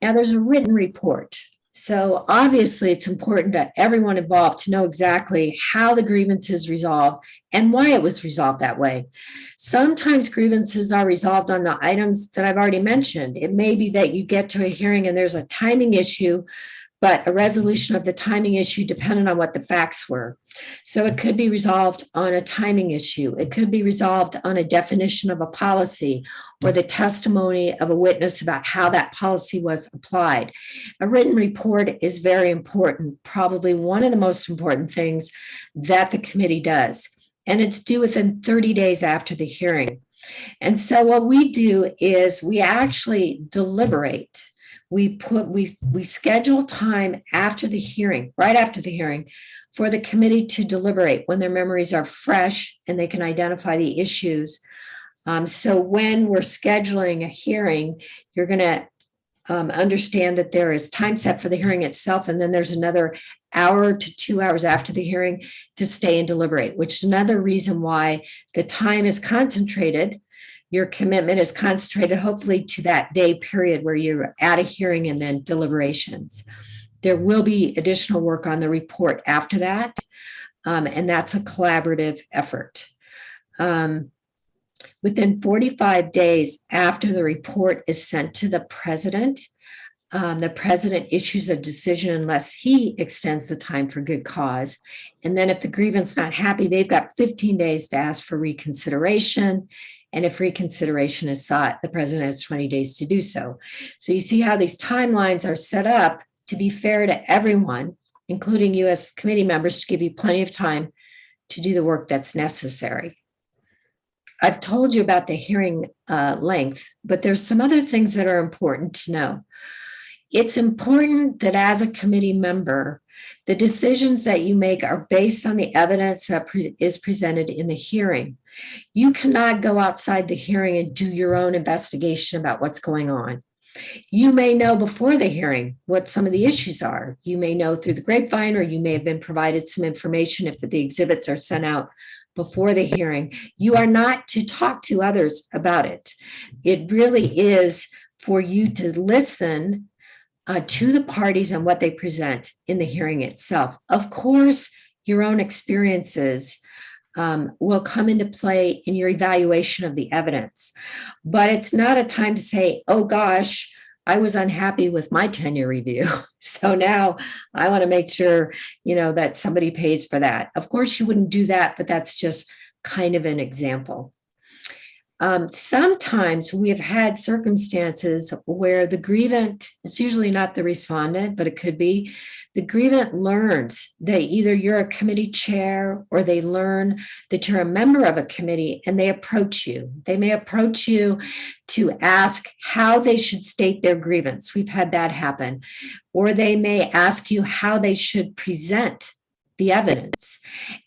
Now there's a written report. So obviously it's important to everyone involved to know exactly how the grievance is resolved and why it was resolved that way. Sometimes grievances are resolved on the items that I've already mentioned. It may be that you get to a hearing and there's a timing issue, but a resolution of the timing issue depended on what the facts were. So it could be resolved on a timing issue. It could be resolved on a definition of a policy or the testimony of a witness about how that policy was applied. A written report is very important, probably one of the most important things that the committee does. And it's due within 30 days after the hearing. And so what we do is we actually deliberate. We schedule time after the hearing, right after the hearing, for the committee to deliberate when their memories are fresh and they can identify the issues. So when we're scheduling a hearing, you're going to understand that there is time set for the hearing itself, and then there's another hour to 2 hours after the hearing to stay and deliberate, which is another reason why the time is concentrated. Your commitment is concentrated, hopefully, to that day period where you're at a hearing and then deliberations. There will be additional work on the report after that, and that's a collaborative effort. Within 45 days after the report is sent to the president issues a decision unless he extends the time for good cause. And then if the grievance not happy, they've got 15 days to ask for reconsideration. And if reconsideration is sought, the president has 20 days to do so. So you see how these timelines are set up to be fair to everyone, including U.S. committee members, to give you plenty of time to do the work that's necessary. I've told you about the hearing length, but there's some other things that are important to know. It's important that as a committee member, the decisions that you make are based on the evidence that is presented in the hearing. You cannot go outside the hearing and do your own investigation about what's going on. You may know before the hearing what some of the issues are. You may know through the grapevine, or you may have been provided some information if the exhibits are sent out before the hearing. You are not to talk to others about it. It really is for you to listen to the parties and what they present in the hearing itself. Of course, your own experiences will come into play in your evaluation of the evidence, but it's not a time to say, oh gosh, I was unhappy with my tenure review. So now I want to make sure, that somebody pays for that. Of course, you wouldn't do that, but that's just kind of an example. Sometimes we have had circumstances where the grievant, it's usually not the respondent, but it could be, the grievant learns that either you're a committee chair or they learn that you're a member of a committee, and they approach you. They may approach you to ask how they should state their grievance. We've had that happen. Or they may ask you how they should present the evidence.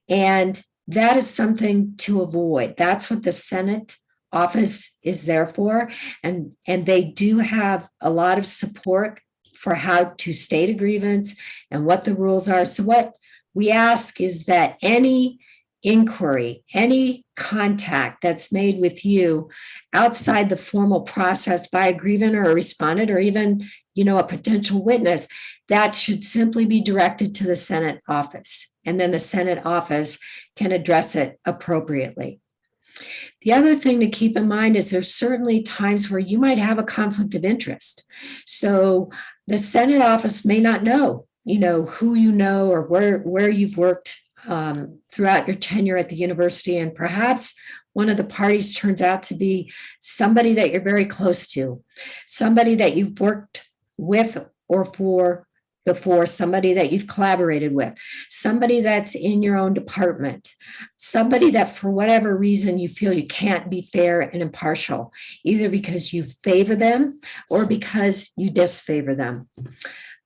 And that is something to avoid. That's what the Senate office is there for. And they do have a lot of support for how to state a grievance and what the rules are. So what we ask is that any inquiry, any contact that's made with you outside the formal process by a grievant or a respondent, or even, a potential witness, that should simply be directed to the Senate office. And then the Senate office can address it appropriately. The other thing to keep in mind is there's certainly times where you might have a conflict of interest. So the Senate office may not know you know, who you know or where you've worked throughout your tenure at the university. And perhaps one of the parties turns out to be somebody that you're very close to, somebody that you've worked with or for before, somebody that you've collaborated with, somebody that's in your own department, somebody that for whatever reason you feel you can't be fair and impartial, either because you favor them or because you disfavor them.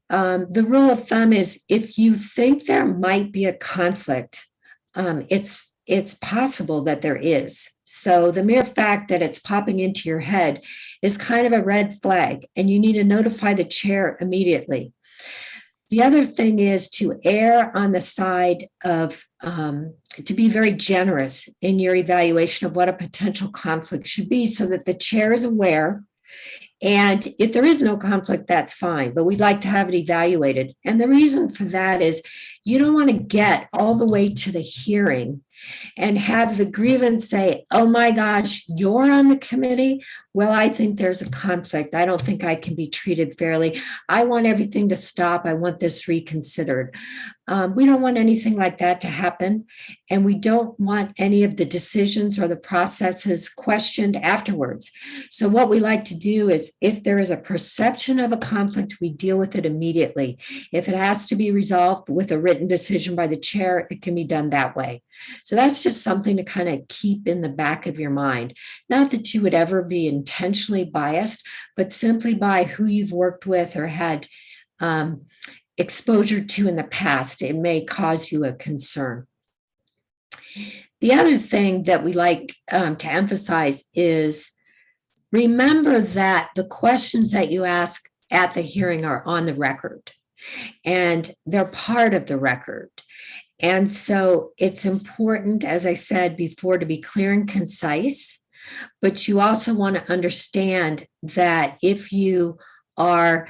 The rule of thumb is if you think there might be a conflict, it's possible that there is. So the mere fact that it's popping into your head is kind of a red flag, and you need to notify the chair immediately. The other thing is to err on the side of, to be very generous in your evaluation of what a potential conflict should be so that the chair is aware. And if there is no conflict, that's fine, but we'd like to have it evaluated. And the reason for that is you don't want to get all the way to the hearing and have the grievance say, oh my gosh, you're on the committee? Well, I think there's a conflict. I don't think I can be treated fairly. I want everything to stop. I want this reconsidered. We don't want anything like that to happen. And we don't want any of the decisions or the processes questioned afterwards. So what we like to do is if there is a perception of a conflict, we deal with it immediately. If it has to be resolved with a written decision by the chair, it can be done that way. So that's just something to kind of keep in the back of your mind. Not that you would ever be intentionally biased, but simply by who you've worked with or had exposure to in the past, it may cause you a concern. The other thing that we like to emphasize is remember that the questions that you ask at the hearing are on the record and they're part of the record. And so it's important, as I said before, to be clear and concise, but you also want to understand that if you are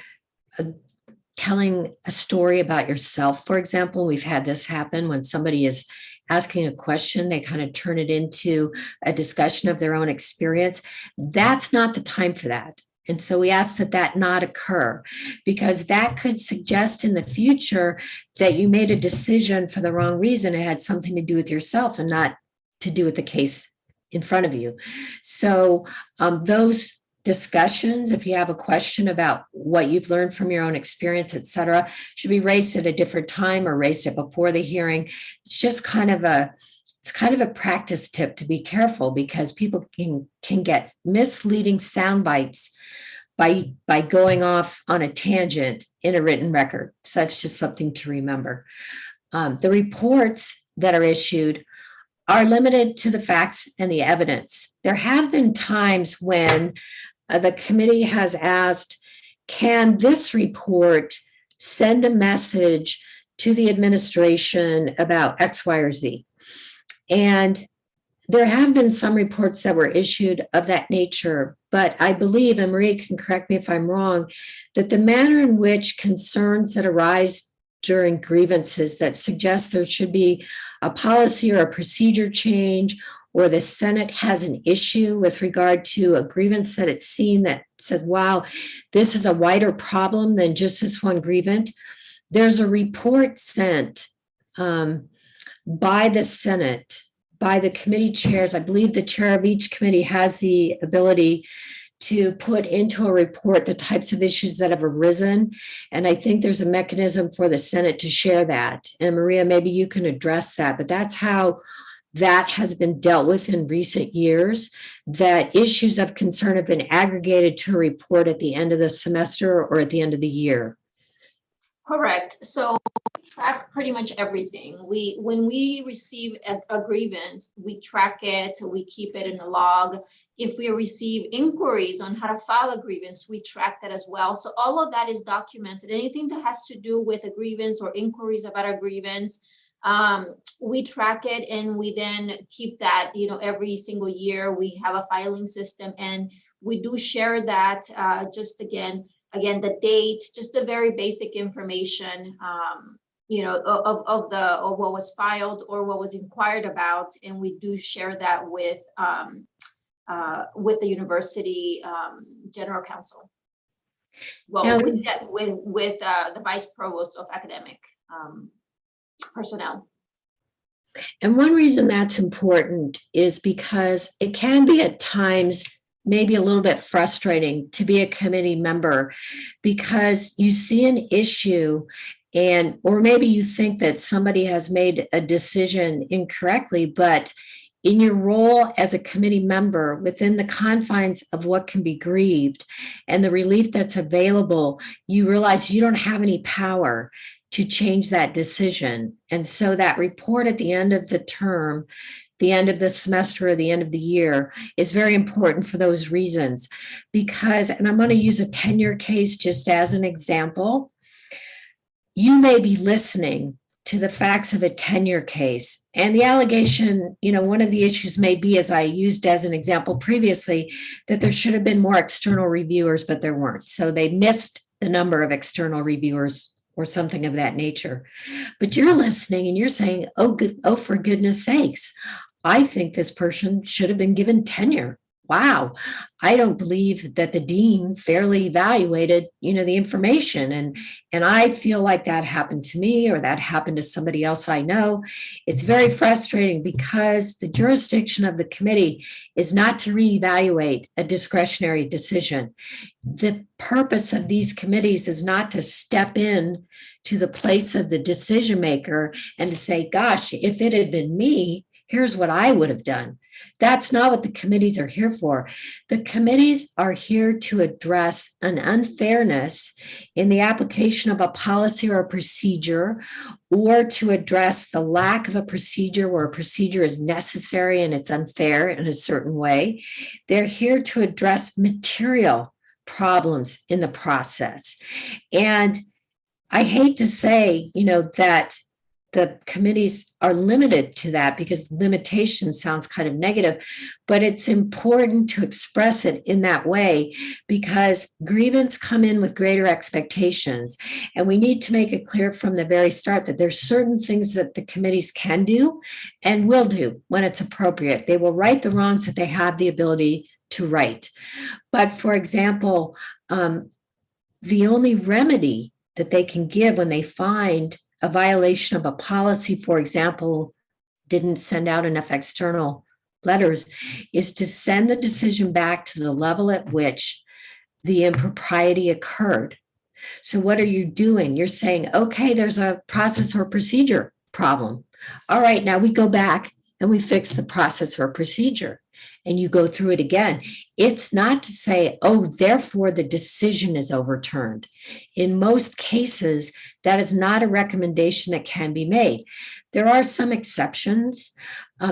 telling a story about yourself, for example, we've had this happen when somebody is asking a question, they kind of turn it into a discussion of their own experience. That's not the time for that. And so we ask that that not occur, because that could suggest in the future that you made a decision for the wrong reason. It had something to do with yourself and not to do with the case in front of you. So those discussions, if you have a question about what you've learned from your own experience, et cetera, should be raised at a different time or raised it before the hearing. It's just kind of a practice tip to be careful, because people can get misleading sound bites by going off on a tangent in a written record. So that's just something to remember. The reports that are issued are limited to the facts and the evidence. There have been times when the committee has asked, can this report send a message to the administration about X, Y, or Z? And there have been some reports that were issued of that nature, but I believe, and Maria can correct me if I'm wrong, that the manner in which concerns that arise during grievances that suggest there should be a policy or a procedure change, or the Senate has an issue with regard to a grievance that it's seen that says, wow, this is a wider problem than just this one grievance. There's a report sent by the Senate, by the committee chairs. I believe the chair of each committee has the ability to put into a report the types of issues that have arisen. And I think there's a mechanism for the Senate to share that. And Maria, maybe you can address that, but that's how that has been dealt with in recent years, that issues of concern have been aggregated to a report at the end of the semester or at the end of the year. Correct. So we track pretty much everything. When we receive a grievance, we track it, we keep it in a log. If we receive inquiries on how to file a grievance, we track that as well. So all of that is documented. Anything that has to do with a grievance or inquiries about a grievance, we track it, and we then keep that, every single year we have a filing system, and we do share that, just again, the date, just the very basic information, of what was filed or what was inquired about. And we do share that with the university general counsel. Well, Now- with that, with the vice provost of academic personnel. And one reason that's important is because it can be at times maybe a little bit frustrating to be a committee member because you see an issue and or maybe you think that somebody has made a decision incorrectly, but in your role as a committee member within the confines of what can be grieved and the relief that's available, you realize you don't have any power to change that decision. And so that report at the end of the term, the end of the semester or the end of the year is very important for those reasons. Because, and I'm going to use a tenure case just as an example, you may be listening to the facts of a tenure case. And the allegation, one of the issues may be, as I used as an example previously, that there should have been more external reviewers, but there weren't. So they missed the number of external reviewers or something of that nature. But you're listening and you're saying, oh, for goodness sakes, I think this person should have been given tenure. Wow, I don't believe that the dean fairly evaluated, the information. And I feel like that happened to me or that happened to somebody else I know. It's very frustrating because the jurisdiction of the committee is not to reevaluate a discretionary decision. The purpose of these committees is not to step in to the place of the decision maker and to say, gosh, if it had been me, here's what I would have done. That's not what the committees are here for. The committees are here to address an unfairness in the application of a policy or a procedure, or to address the lack of a procedure where a procedure is necessary and it's unfair in a certain way. They're here to address material problems in the process. And I hate to say, that the committees are limited to that because limitation sounds kind of negative, but it's important to express it in that way because grievance come in with greater expectations. And we need to make it clear from the very start that there's certain things that the committees can do and will do when it's appropriate. They will right the wrongs that they have the ability to right. But for example, the only remedy that they can give when they find a violation of a policy, for example, didn't send out enough external letters, is to send the decision back to the level at which the impropriety occurred. So what are you doing? You're saying, okay, there's a process or procedure problem. All right, now we go back and we fix the process or procedure. And you go through it again. It's not to say, oh, therefore the decision is overturned. In most cases, that is not a recommendation that can be made. There are some exceptions.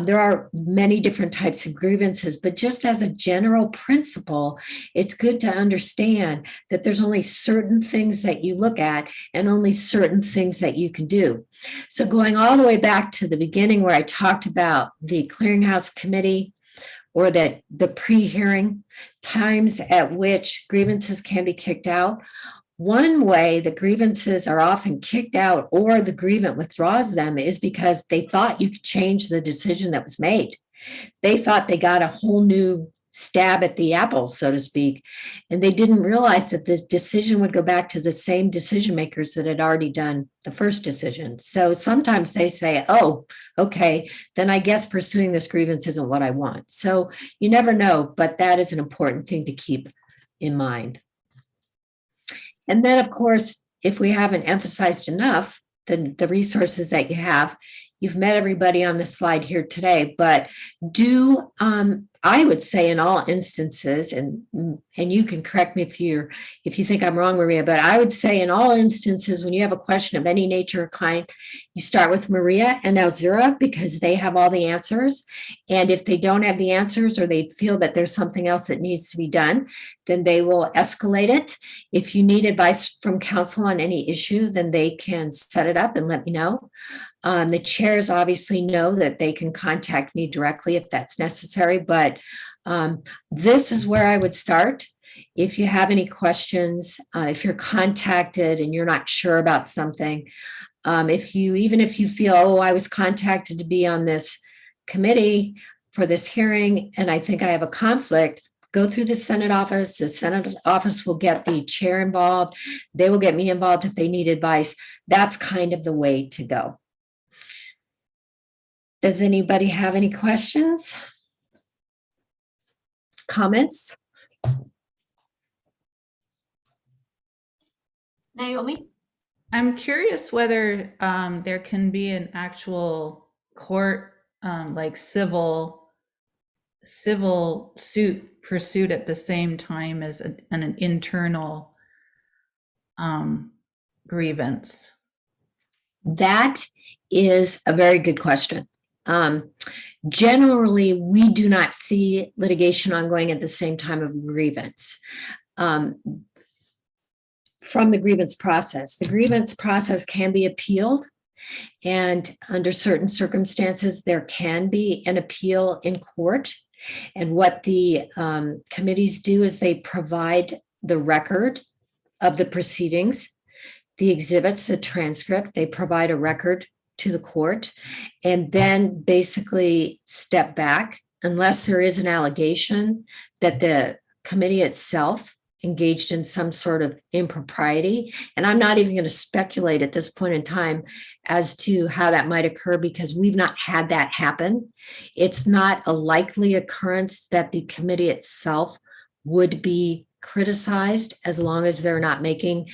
There are many different types of grievances, but just as a general principle, it's good to understand that there's only certain things that you look at and only certain things that you can do. So going all the way back to the beginning where I talked about the clearinghouse committee, or that the pre-hearing times at which grievances can be kicked out. One way the grievances are often kicked out or the grievant withdraws them is because they thought you could change the decision that was made. They thought they got a whole new stab at the apple, so to speak, and they didn't realize that the decision would go back to the same decision makers that had already done the first decision. So sometimes they say, oh, okay, then I guess pursuing this grievance isn't what I want. So you never know, but that is an important thing to keep in mind. And then, of course, if we haven't emphasized enough, the resources that you have, you've met everybody on the slide here today, but do, I would say in all instances, and you can correct me if you think I'm wrong, Maria, but I would say in all instances, when you have a question of any nature or kind, you start with Maria and Elzira because they have all the answers. And if they don't have the answers or they feel that there's something else that needs to be done, then they will escalate it. If you need advice from council on any issue, then they can set it up and let me know. The chairs obviously know that they can contact me directly if that's necessary, but this is where I would start. If you have any questions, if you're contacted and you're not sure about something, even if you feel, oh, I was contacted to be on this committee for this hearing and I think I have a conflict, go through the Senate office. The Senate office will get the chair involved. They will get me involved if they need advice. That's kind of the way to go. Does anybody have any questions? Comments? Naomi? I'm curious whether there can be an actual court, like civil suit pursued at the same time as an internal grievance. That is a very good question. Generally, we do not see litigation ongoing at the same time of grievance. From the grievance process. The grievance process can be appealed, and under certain circumstances, there can be an appeal in court. And what the committees do is they provide the record of the proceedings, the exhibits, the transcript. They provide a record to the court, and then basically step back unless there is an allegation that the committee itself engaged in some sort of impropriety. And I'm not even going to speculate at this point in time as to how that might occur, because we've not had that happen. It's not a likely occurrence that the committee itself would be criticized, as long as they're not making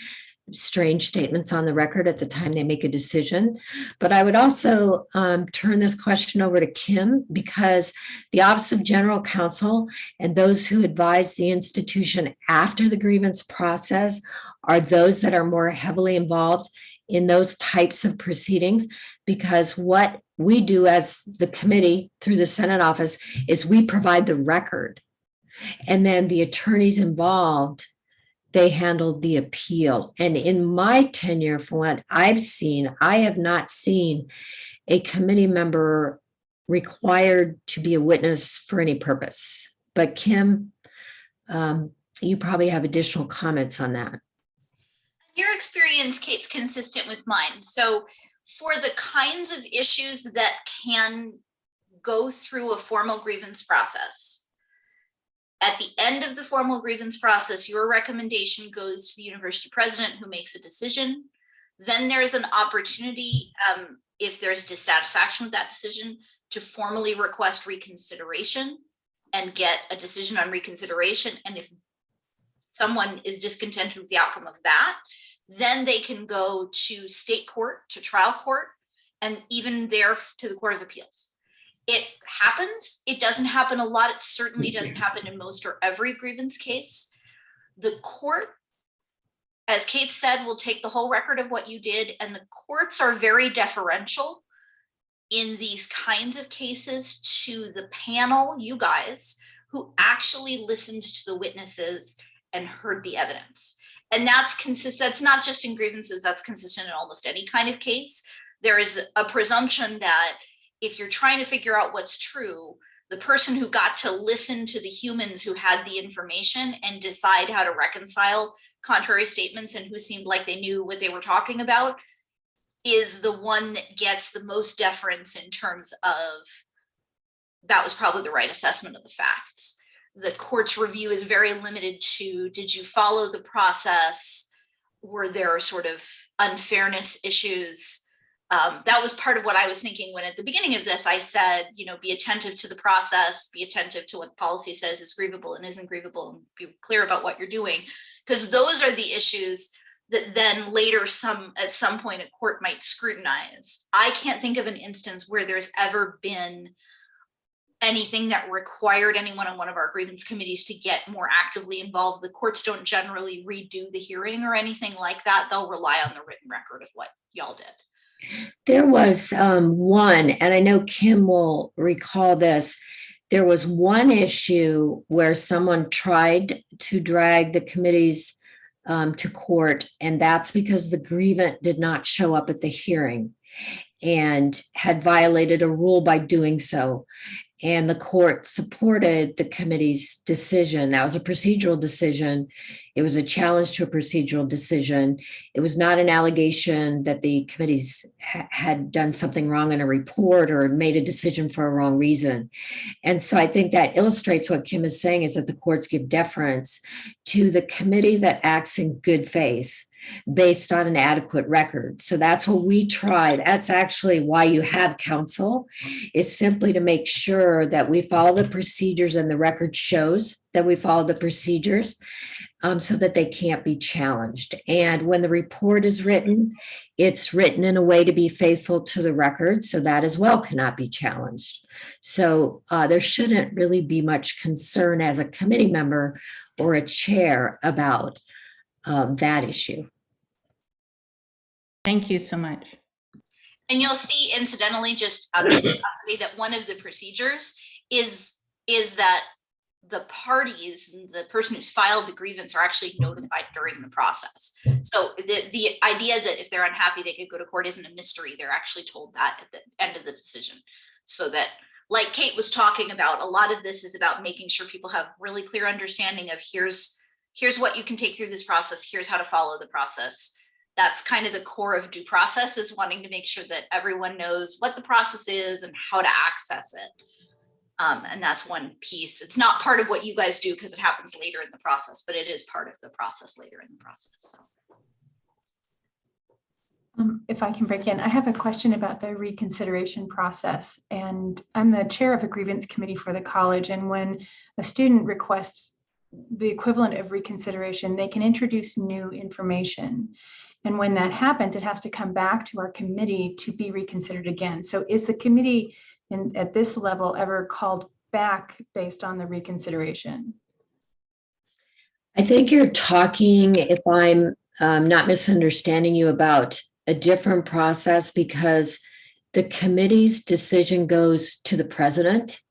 strange statements on the record at the time they make a decision. But I would also turn this question over to Kim, because the Office of General Counsel and those who advise the institution after the grievance process are those that are more heavily involved in those types of proceedings. Because what we do as the committee through the Senate office is we provide the record, and then the attorneys involved, they handled the appeal. And in my tenure, from what I've seen, I have not seen a committee member required to be a witness for any purpose. But Kim, you probably have additional comments on that. Your experience, Kate's consistent with mine. So for the kinds of issues that can go through a formal grievance process, at the end of the formal grievance process, your recommendation goes to the university president, who makes a decision. Then there's an opportunity, if there's dissatisfaction with that decision, to formally request reconsideration and get a decision on reconsideration. And if someone is discontented with the outcome of that, then they can go to state court, to trial court, and even there to the Court of Appeals. It happens. It doesn't happen a lot. It certainly doesn't happen in most or every grievance case. The court, as Kate said, will take the whole record of what you did, and the courts are very deferential in these kinds of cases to the panel, you guys, who actually listened to the witnesses and heard the evidence. And that's consistent. That's not just in grievances, that's consistent in almost any kind of case. There is a presumption that if you're trying to figure out what's true, the person who got to listen to the humans who had the information and decide how to reconcile contrary statements and who seemed like they knew what they were talking about is the one that gets the most deference in terms of that was probably the right assessment of the facts. The court's review is very limited to, did you follow the process? Were there sort of unfairness issues? That was part of what I was thinking when at the beginning of this, I said, be attentive to the process, be attentive to what the policy says is grievable and isn't grievable, and be clear about what you're doing. Because those are the issues that then later at some point a court might scrutinize. I can't think of an instance where there's ever been anything that required anyone on one of our grievance committees to get more actively involved. The courts don't generally redo the hearing or anything like that. They'll rely on the written record of what y'all did. There was one, and I know Kim will recall this. There was one issue where someone tried to drag the committees to court, and that's because the grievant did not show up at the hearing and had violated a rule by doing so. and the court supported the committee's decision. That was a procedural decision. It was a challenge to a procedural decision. It was not an allegation that the committees had done something wrong in a report or made a decision for a wrong reason. And so I think that illustrates what Kim is saying, is that the courts give deference to the committee that acts in good faith based on an adequate record. So that's what we tried. That's actually why you have counsel, is simply to make sure that we follow the procedures and the record shows that we follow the procedures, so that they can't be challenged. And when the report is written, it's written in a way to be faithful to the record, so that as well cannot be challenged. So there shouldn't really be much concern as a committee member or a chair about that issue. Thank you so much. And you'll see, incidentally, just out of curiosity, that one of the procedures is that the parties, the person who's filed the grievance, are actually notified during the process. So the idea that if they're unhappy, they could go to court isn't a mystery. They're actually told that at the end of the decision. So that, like Kate was talking about, a lot of this is about making sure people have really clear understanding of here's what you can take through this process, here's how to follow the process. That's kind of the core of due process, is wanting to make sure that everyone knows what the process is and how to access it. And that's one piece. It's not part of what you guys do because it happens later in the process, but it is part of the process later in the process. So. If I can break in, I have a question about the reconsideration process. And I'm the chair of a grievance committee for the college. And when a student requests the equivalent of reconsideration, they can introduce new information. And when that happens, it has to come back to our committee to be reconsidered again. So is the committee at this level ever called back based on the reconsideration? I think you're talking, if I'm not misunderstanding you, about a different process, because the committee's decision goes to the president.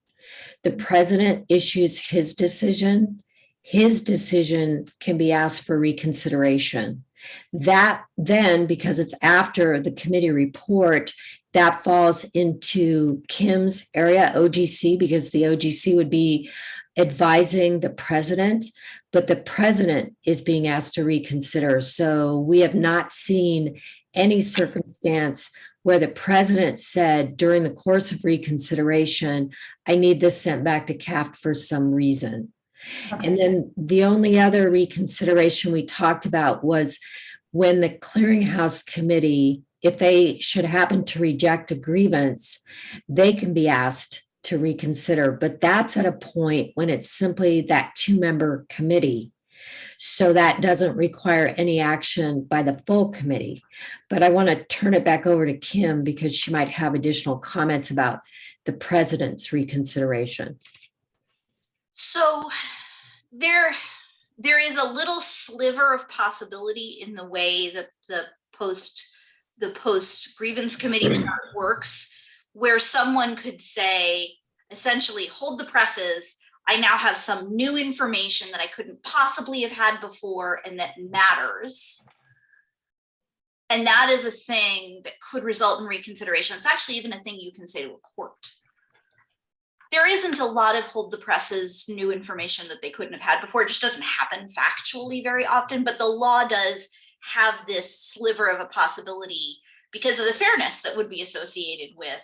The president issues his decision. His decision can be asked for reconsideration. That then, because it's after the committee report, that falls into Kim's area, OGC, because the OGC would be advising the president, but the president is being asked to reconsider. So we have not seen any circumstance where the president said during the course of reconsideration, I need this sent back to CAFT for some reason. Okay. And then the only other reconsideration we talked about was when the clearinghouse committee, if they should happen to reject a grievance, they can be asked to reconsider, but that's at a point when it's simply that 2-member committee. So that doesn't require any action by the full committee. But I want to turn it back over to Kim because she might have additional comments about the president's reconsideration. So there is a little sliver of possibility in the way that the post grievance committee works, where someone could say, essentially, hold the presses. I now have some new information that I couldn't possibly have had before and that matters. And that is a thing that could result in reconsideration. It's actually even a thing you can say to a court. There isn't a lot of hold the presses new information that they couldn't have had before. It just doesn't happen factually very often, but the law does have this sliver of a possibility because of the fairness that would be associated with,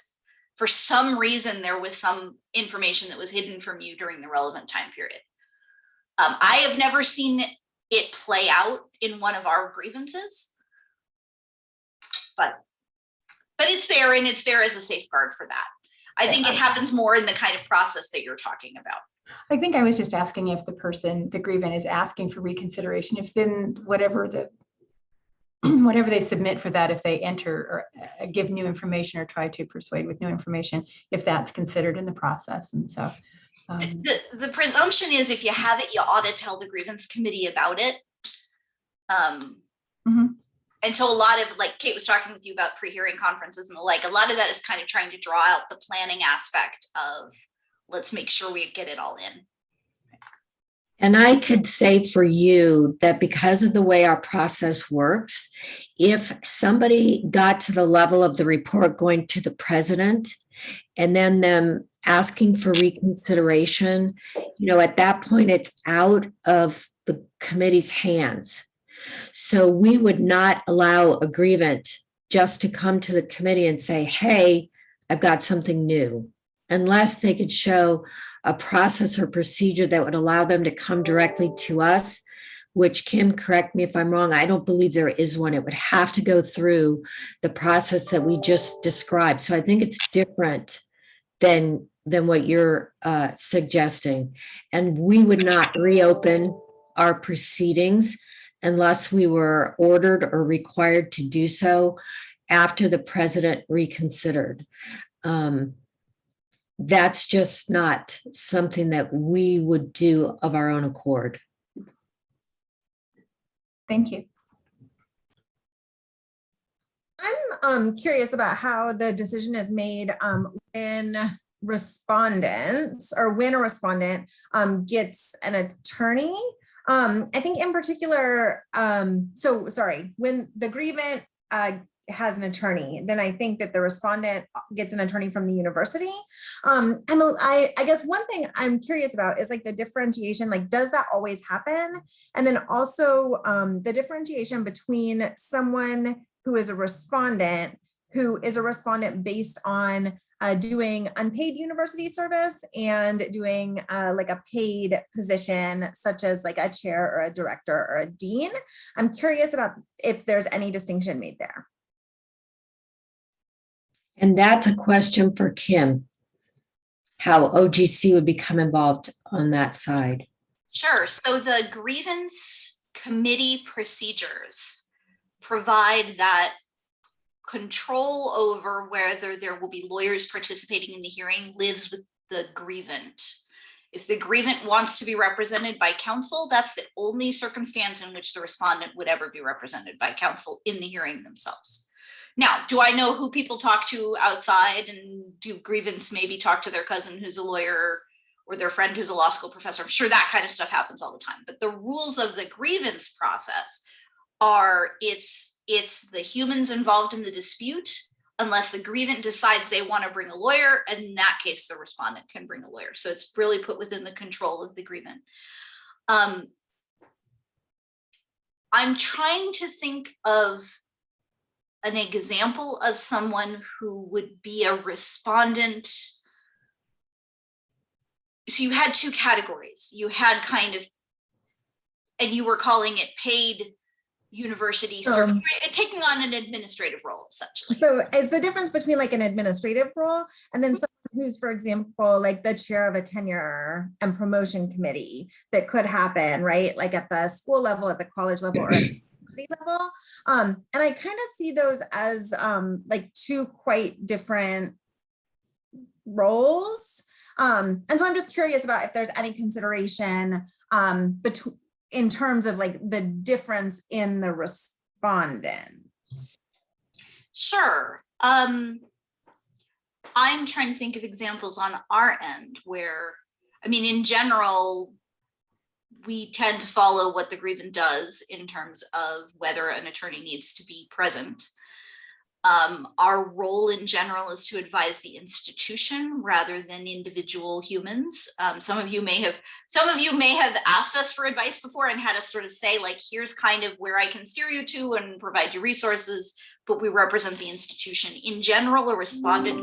for some reason, there was some information that was hidden from you during the relevant time period. I have never seen it play out in one of our grievances, but it's there, and it's there as a safeguard for that. I think it happens more in the kind of process that you're talking about. I think I was just asking if the grievant is asking for reconsideration, if then whatever they submit for that, if they enter or give new information or try to persuade with new information, if that's considered in the process. And so the presumption is if you have it, you ought to tell the grievance committee about it. And so a lot of, like Kate was talking with you about pre-hearing conferences and the like, a lot of that is kind of trying to draw out the planning aspect of, let's make sure we get it all in. And I could say for you that because of the way our process works, if somebody got to the level of the report going to the president and then them asking for reconsideration, at that point, it's out of the committee's hands. So we would not allow a grievant just to come to the committee and say, hey, I've got something new, unless they could show a process or procedure that would allow them to come directly to us, which, Kim, correct me if I'm wrong, I don't believe there is one. It would have to go through the process that we just described. So I think it's different than what you're suggesting. And we would not reopen our proceedings unless we were ordered or required to do so after the president reconsidered. That's just not something that we would do of our own accord. Thank you. I'm curious about how the decision is made when respondents or when a respondent gets an attorney. I think in particular, when the grievant has an attorney, then I think that the respondent gets an attorney from the university. I guess one thing I'm curious about is like the differentiation, like, does that always happen? And then also the differentiation between someone who is a respondent based on doing unpaid university service and doing like a paid position, such as like a chair or a director or a dean. I'm curious about if there's any distinction made there. And that's a question for Kim, how OGC would become involved on that side. Sure. So the grievance committee procedures provide that control over whether there will be lawyers participating in the hearing lives with the grievant. If the grievant wants to be represented by counsel, that's the only circumstance in which the respondent would ever be represented by counsel in the hearing themselves. Now, do I know who people talk to outside, and do grievants maybe talk to their cousin who's a lawyer or their friend who's a law school professor? I'm sure that kind of stuff happens all the time. But the rules of the grievance process are it's the humans involved in the dispute, unless the grievant decides they want to bring a lawyer, and in that case, the respondent can bring a lawyer. So it's really put within the control of the grievant. I'm trying to think of an example of someone who would be a respondent. So you had two categories. You had kind of, and you were calling it paid university service, taking on an administrative role, essentially. So is the difference between like an administrative role and then someone who's, for example, like the chair of a tenure and promotion committee that could happen, right? Like at the school level, at the college level, or at the university level. And I kind of see those as like two quite different roles. And so I'm just curious about if there's any consideration between, in terms of like the difference in the respondent. Sure. I'm trying to think of examples on our end where, I mean, in general, we tend to follow what the grievant does in terms of whether an attorney needs to be present. Our role in general is to advise the institution rather than individual humans. Some of you may have asked us for advice before and had us sort of say, like, here's kind of where I can steer you to and provide you resources, but we represent the institution. In general, a respondent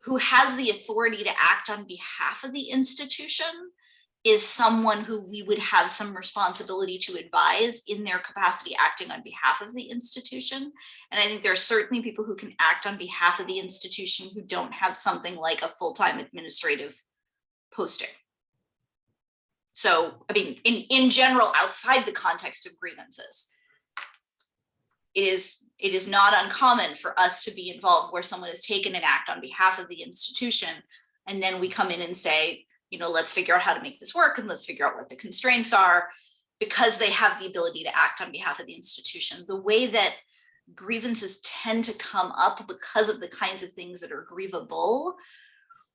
who has the authority to act on behalf of the institution is someone who we would have some responsibility to advise in their capacity acting on behalf of the institution. And I think there are certainly people who can act on behalf of the institution who don't have something like a full-time administrative posting. So, I mean, in general, outside the context of grievances, it is not uncommon for us to be involved where someone has taken an act on behalf of the institution, and then we come in and say, you know, let's figure out how to make this work and let's figure out what the constraints are, because they have the ability to act on behalf of the institution. The way that grievances tend to come up because of the kinds of things that are grievable,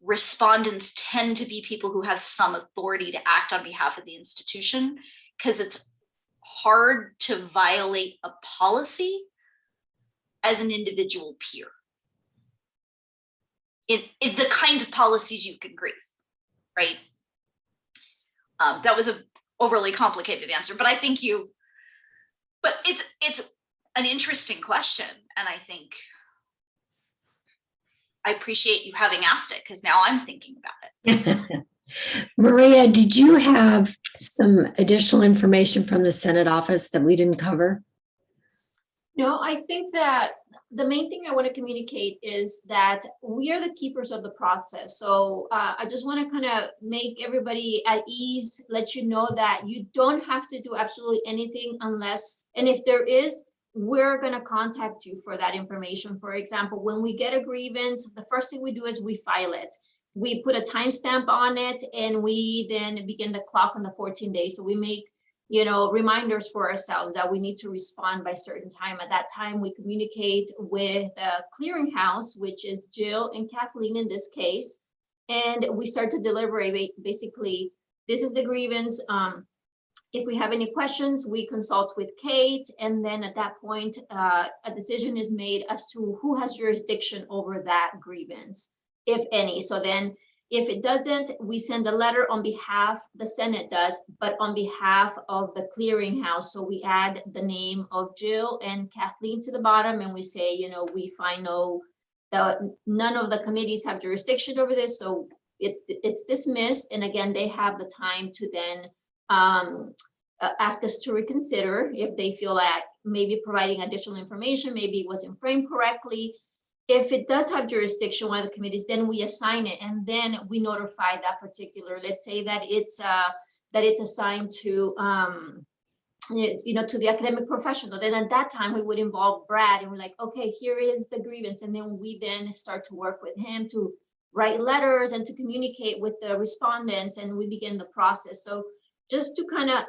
respondents tend to be people who have some authority to act on behalf of the institution, because it's hard to violate a policy as an individual peer. in the kinds of policies you can grieve, right? That was a overly complicated answer, but I think but it's an interesting question. And I think I appreciate you having asked it because now I'm thinking about it. Maria, did you have some additional information from the Senate office that we didn't cover? No, I think that the main thing I want to communicate is that we are the keepers of the process. So I just want to kind of make everybody at ease, let you know that you don't have to do absolutely anything unless, and if there is, we're going to contact you for that information. For example, when we get a grievance, the first thing we do is we file it. We put a timestamp on it and we then begin the clock on the 14 days. So we make reminders for ourselves that we need to respond by a certain time. At that time, we communicate with the clearinghouse, which is Jill and Kathleen in this case, and we start to deliberate. Basically, this is the grievance. If we have any questions, we consult with Kate, and then at that point, a decision is made as to who has jurisdiction over that grievance, if any. So then, if it doesn't, we send a letter on behalf, the Senate does, but on behalf of the clearinghouse. So we add the name of Jill and Kathleen to the bottom, and we say, we find none of the committees have jurisdiction over this, so it's dismissed. And again, they have the time to then ask us to reconsider if they feel that maybe providing additional information, maybe it wasn't framed correctly. If it does have jurisdiction, one of the committees, then we assign it, and then we notify that particular. Let's say that it's assigned to to the academic professional. Then at that time we would involve Brad, and we're like, okay, here is the grievance, and then we then start to work with him to write letters and to communicate with the respondents, and we begin the process. So just to kind of,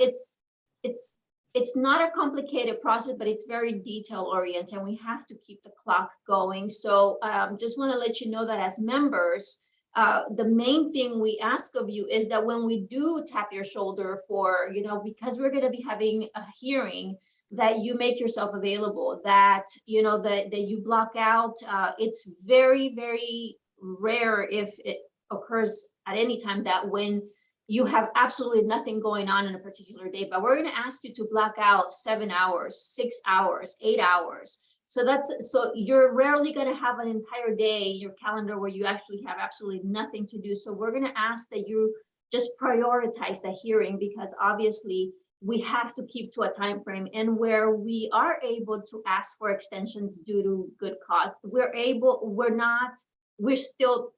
it's not a complicated process, but it's very detail oriented, and we have to keep the clock going. So just want to let you know that as members, the main thing we ask of you is that when we do tap your shoulder for, because we're going to be having a hearing, that you make yourself available, that, that you block out. It's very, very rare if it occurs at any time that when you have absolutely nothing going on in a particular day, but we're going to ask you to block out 7 hours, 6 hours, 8 hours. So you're rarely going to have an entire day, your calendar, where you actually have absolutely nothing to do. So we're going to ask that you just prioritize the hearing, because obviously we have to keep to a time frame, and where we are able to ask for extensions due to good cause, we still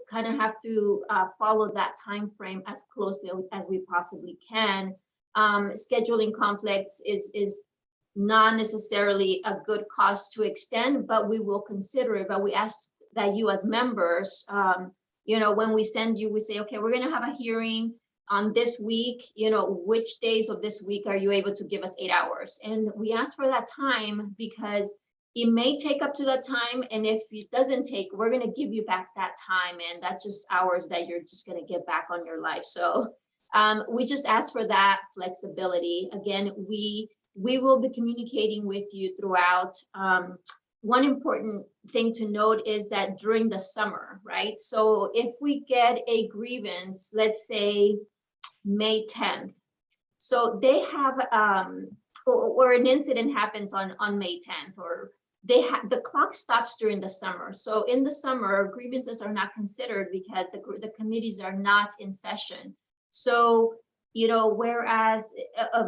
kind of have to follow that time frame as closely as we possibly can. Scheduling conflicts is not necessarily a good cause to extend, but we will consider it. But we ask that you as members, when we send you, we say, okay, we're going to have a hearing on this week, which days of this week are you able to give us 8 hours? And we ask for that time because it may take up to that time, and if it doesn't take, we're going to give you back that time, and that's just hours that you're just going to get back on your life. So we just ask for that flexibility. Again, we will be communicating with you throughout. One important thing to note is that during the summer, right? So if we get a grievance, let's say May 10th, so they have, or an incident happens on May 10th, or the clock stops during the summer. So in the summer, grievances are not considered because the committees are not in session. So, whereas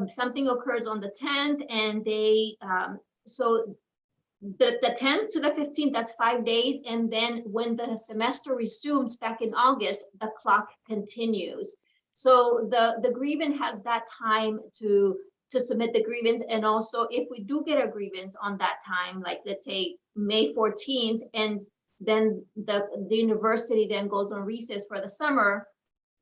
something occurs on the 10th, and they, so the 10th to the 15th, that's 5 days. And then when the semester resumes back in August, the clock continues. So the grievance has that time to submit the grievance. And also, if we do get a grievance on that time, like let's say May 14th, and then the university then goes on recess for the summer,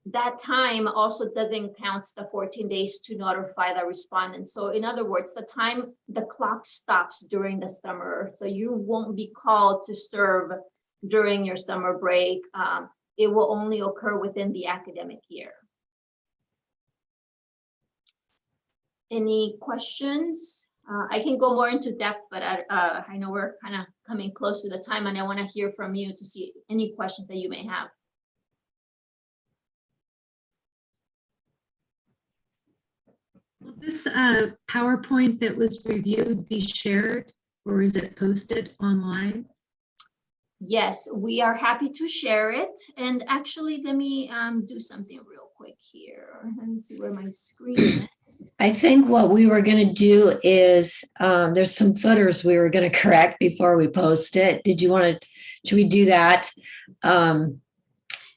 that time also doesn't count the 14 days to notify the respondent. So in other words, the clock stops during the summer. So you won't be called to serve during your summer break. It will only occur within the academic year. Any questions? I can go more into depth, but I know we're kind of coming close to the time, and I want to hear from you to see any questions that you may have. Will this PowerPoint that was reviewed be shared, or is it posted online? Yes, we are happy to share it. And actually, let me do something real quick here. Let me see where my screen is. I think what we were going to do is there's some footers we were going to correct before we post it. Did you want to, should we do that?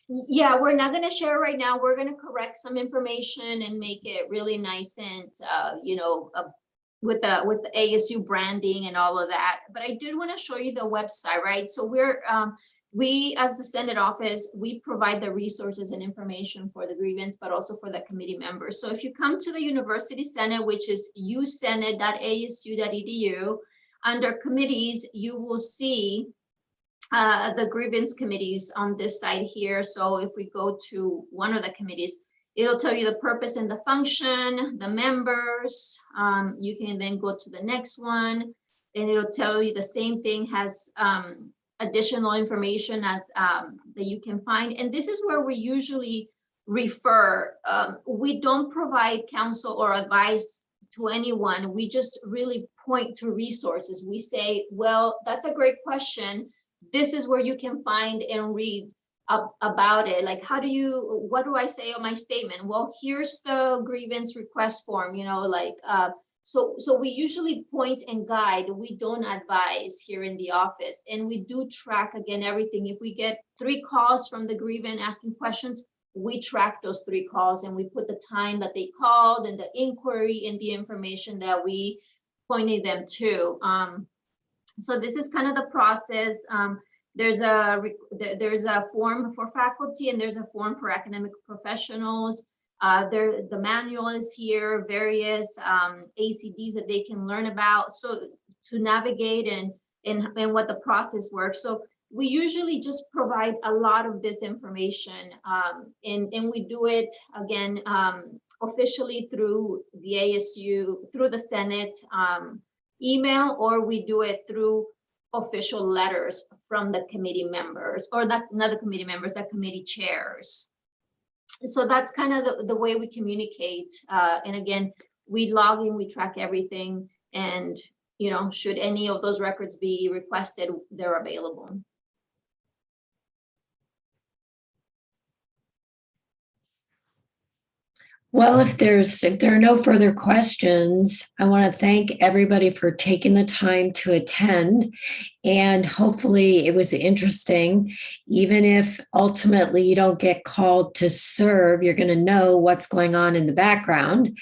Yeah, we're not going to share right now. We're going to correct some information and make it really nice and, with the ASU branding and all of that. But I did want to show you the website, right? So we, as the Senate office, we provide the resources and information for the grievance, but also for the committee members. So if you come to the University Senate, which is usenate.asu.edu, under committees, you will see the grievance committees on this side here. So if we go to one of the committees, it'll tell you the purpose and the function, the members. You can then go to the next one, and it'll tell you the same thing, has additional information as that you can find. And this is where we usually refer. We don't provide counsel or advice to anyone. We just really point to resources. We say, well, that's a great question. This is where you can find and read about it. Like, what do I say on my statement? Well, here's the grievance request form, so we usually point and guide. We don't advise here in the office, and we do track, again, everything. If we get 3 calls from the grievant asking questions, we track those 3 calls, and we put the time that they called and the inquiry and the information that we pointed them to. So this is kind of the process. There's a form for faculty, and there's a form for academic professionals. The manual is here, various ACDs that they can learn about, so to navigate and what the process works. So we usually just provide a lot of this information, and we do it, again, officially through the ASU, through the Senate email, or we do it through official letters from the committee members, or not the committee members, the committee chairs. So that's kind of the way we communicate. And again, we log in, we track everything, and should any of those records be requested, they're available. Well, if there are no further questions, I want to thank everybody for taking the time to attend. And hopefully it was interesting. Even if ultimately you don't get called to serve, you're going to know what's going on in the background.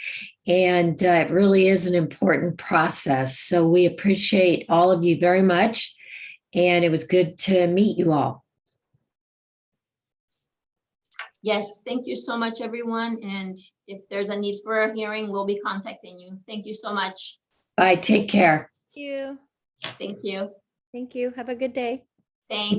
And it really is an important process. So we appreciate all of you very much. And it was good to meet you all. Yes, thank you so much, everyone. And if there's a need for a hearing, we'll be contacting you. Thank you so much. Bye. Take care. Thank you. Thank you. Thank you. Have a good day. Thanks.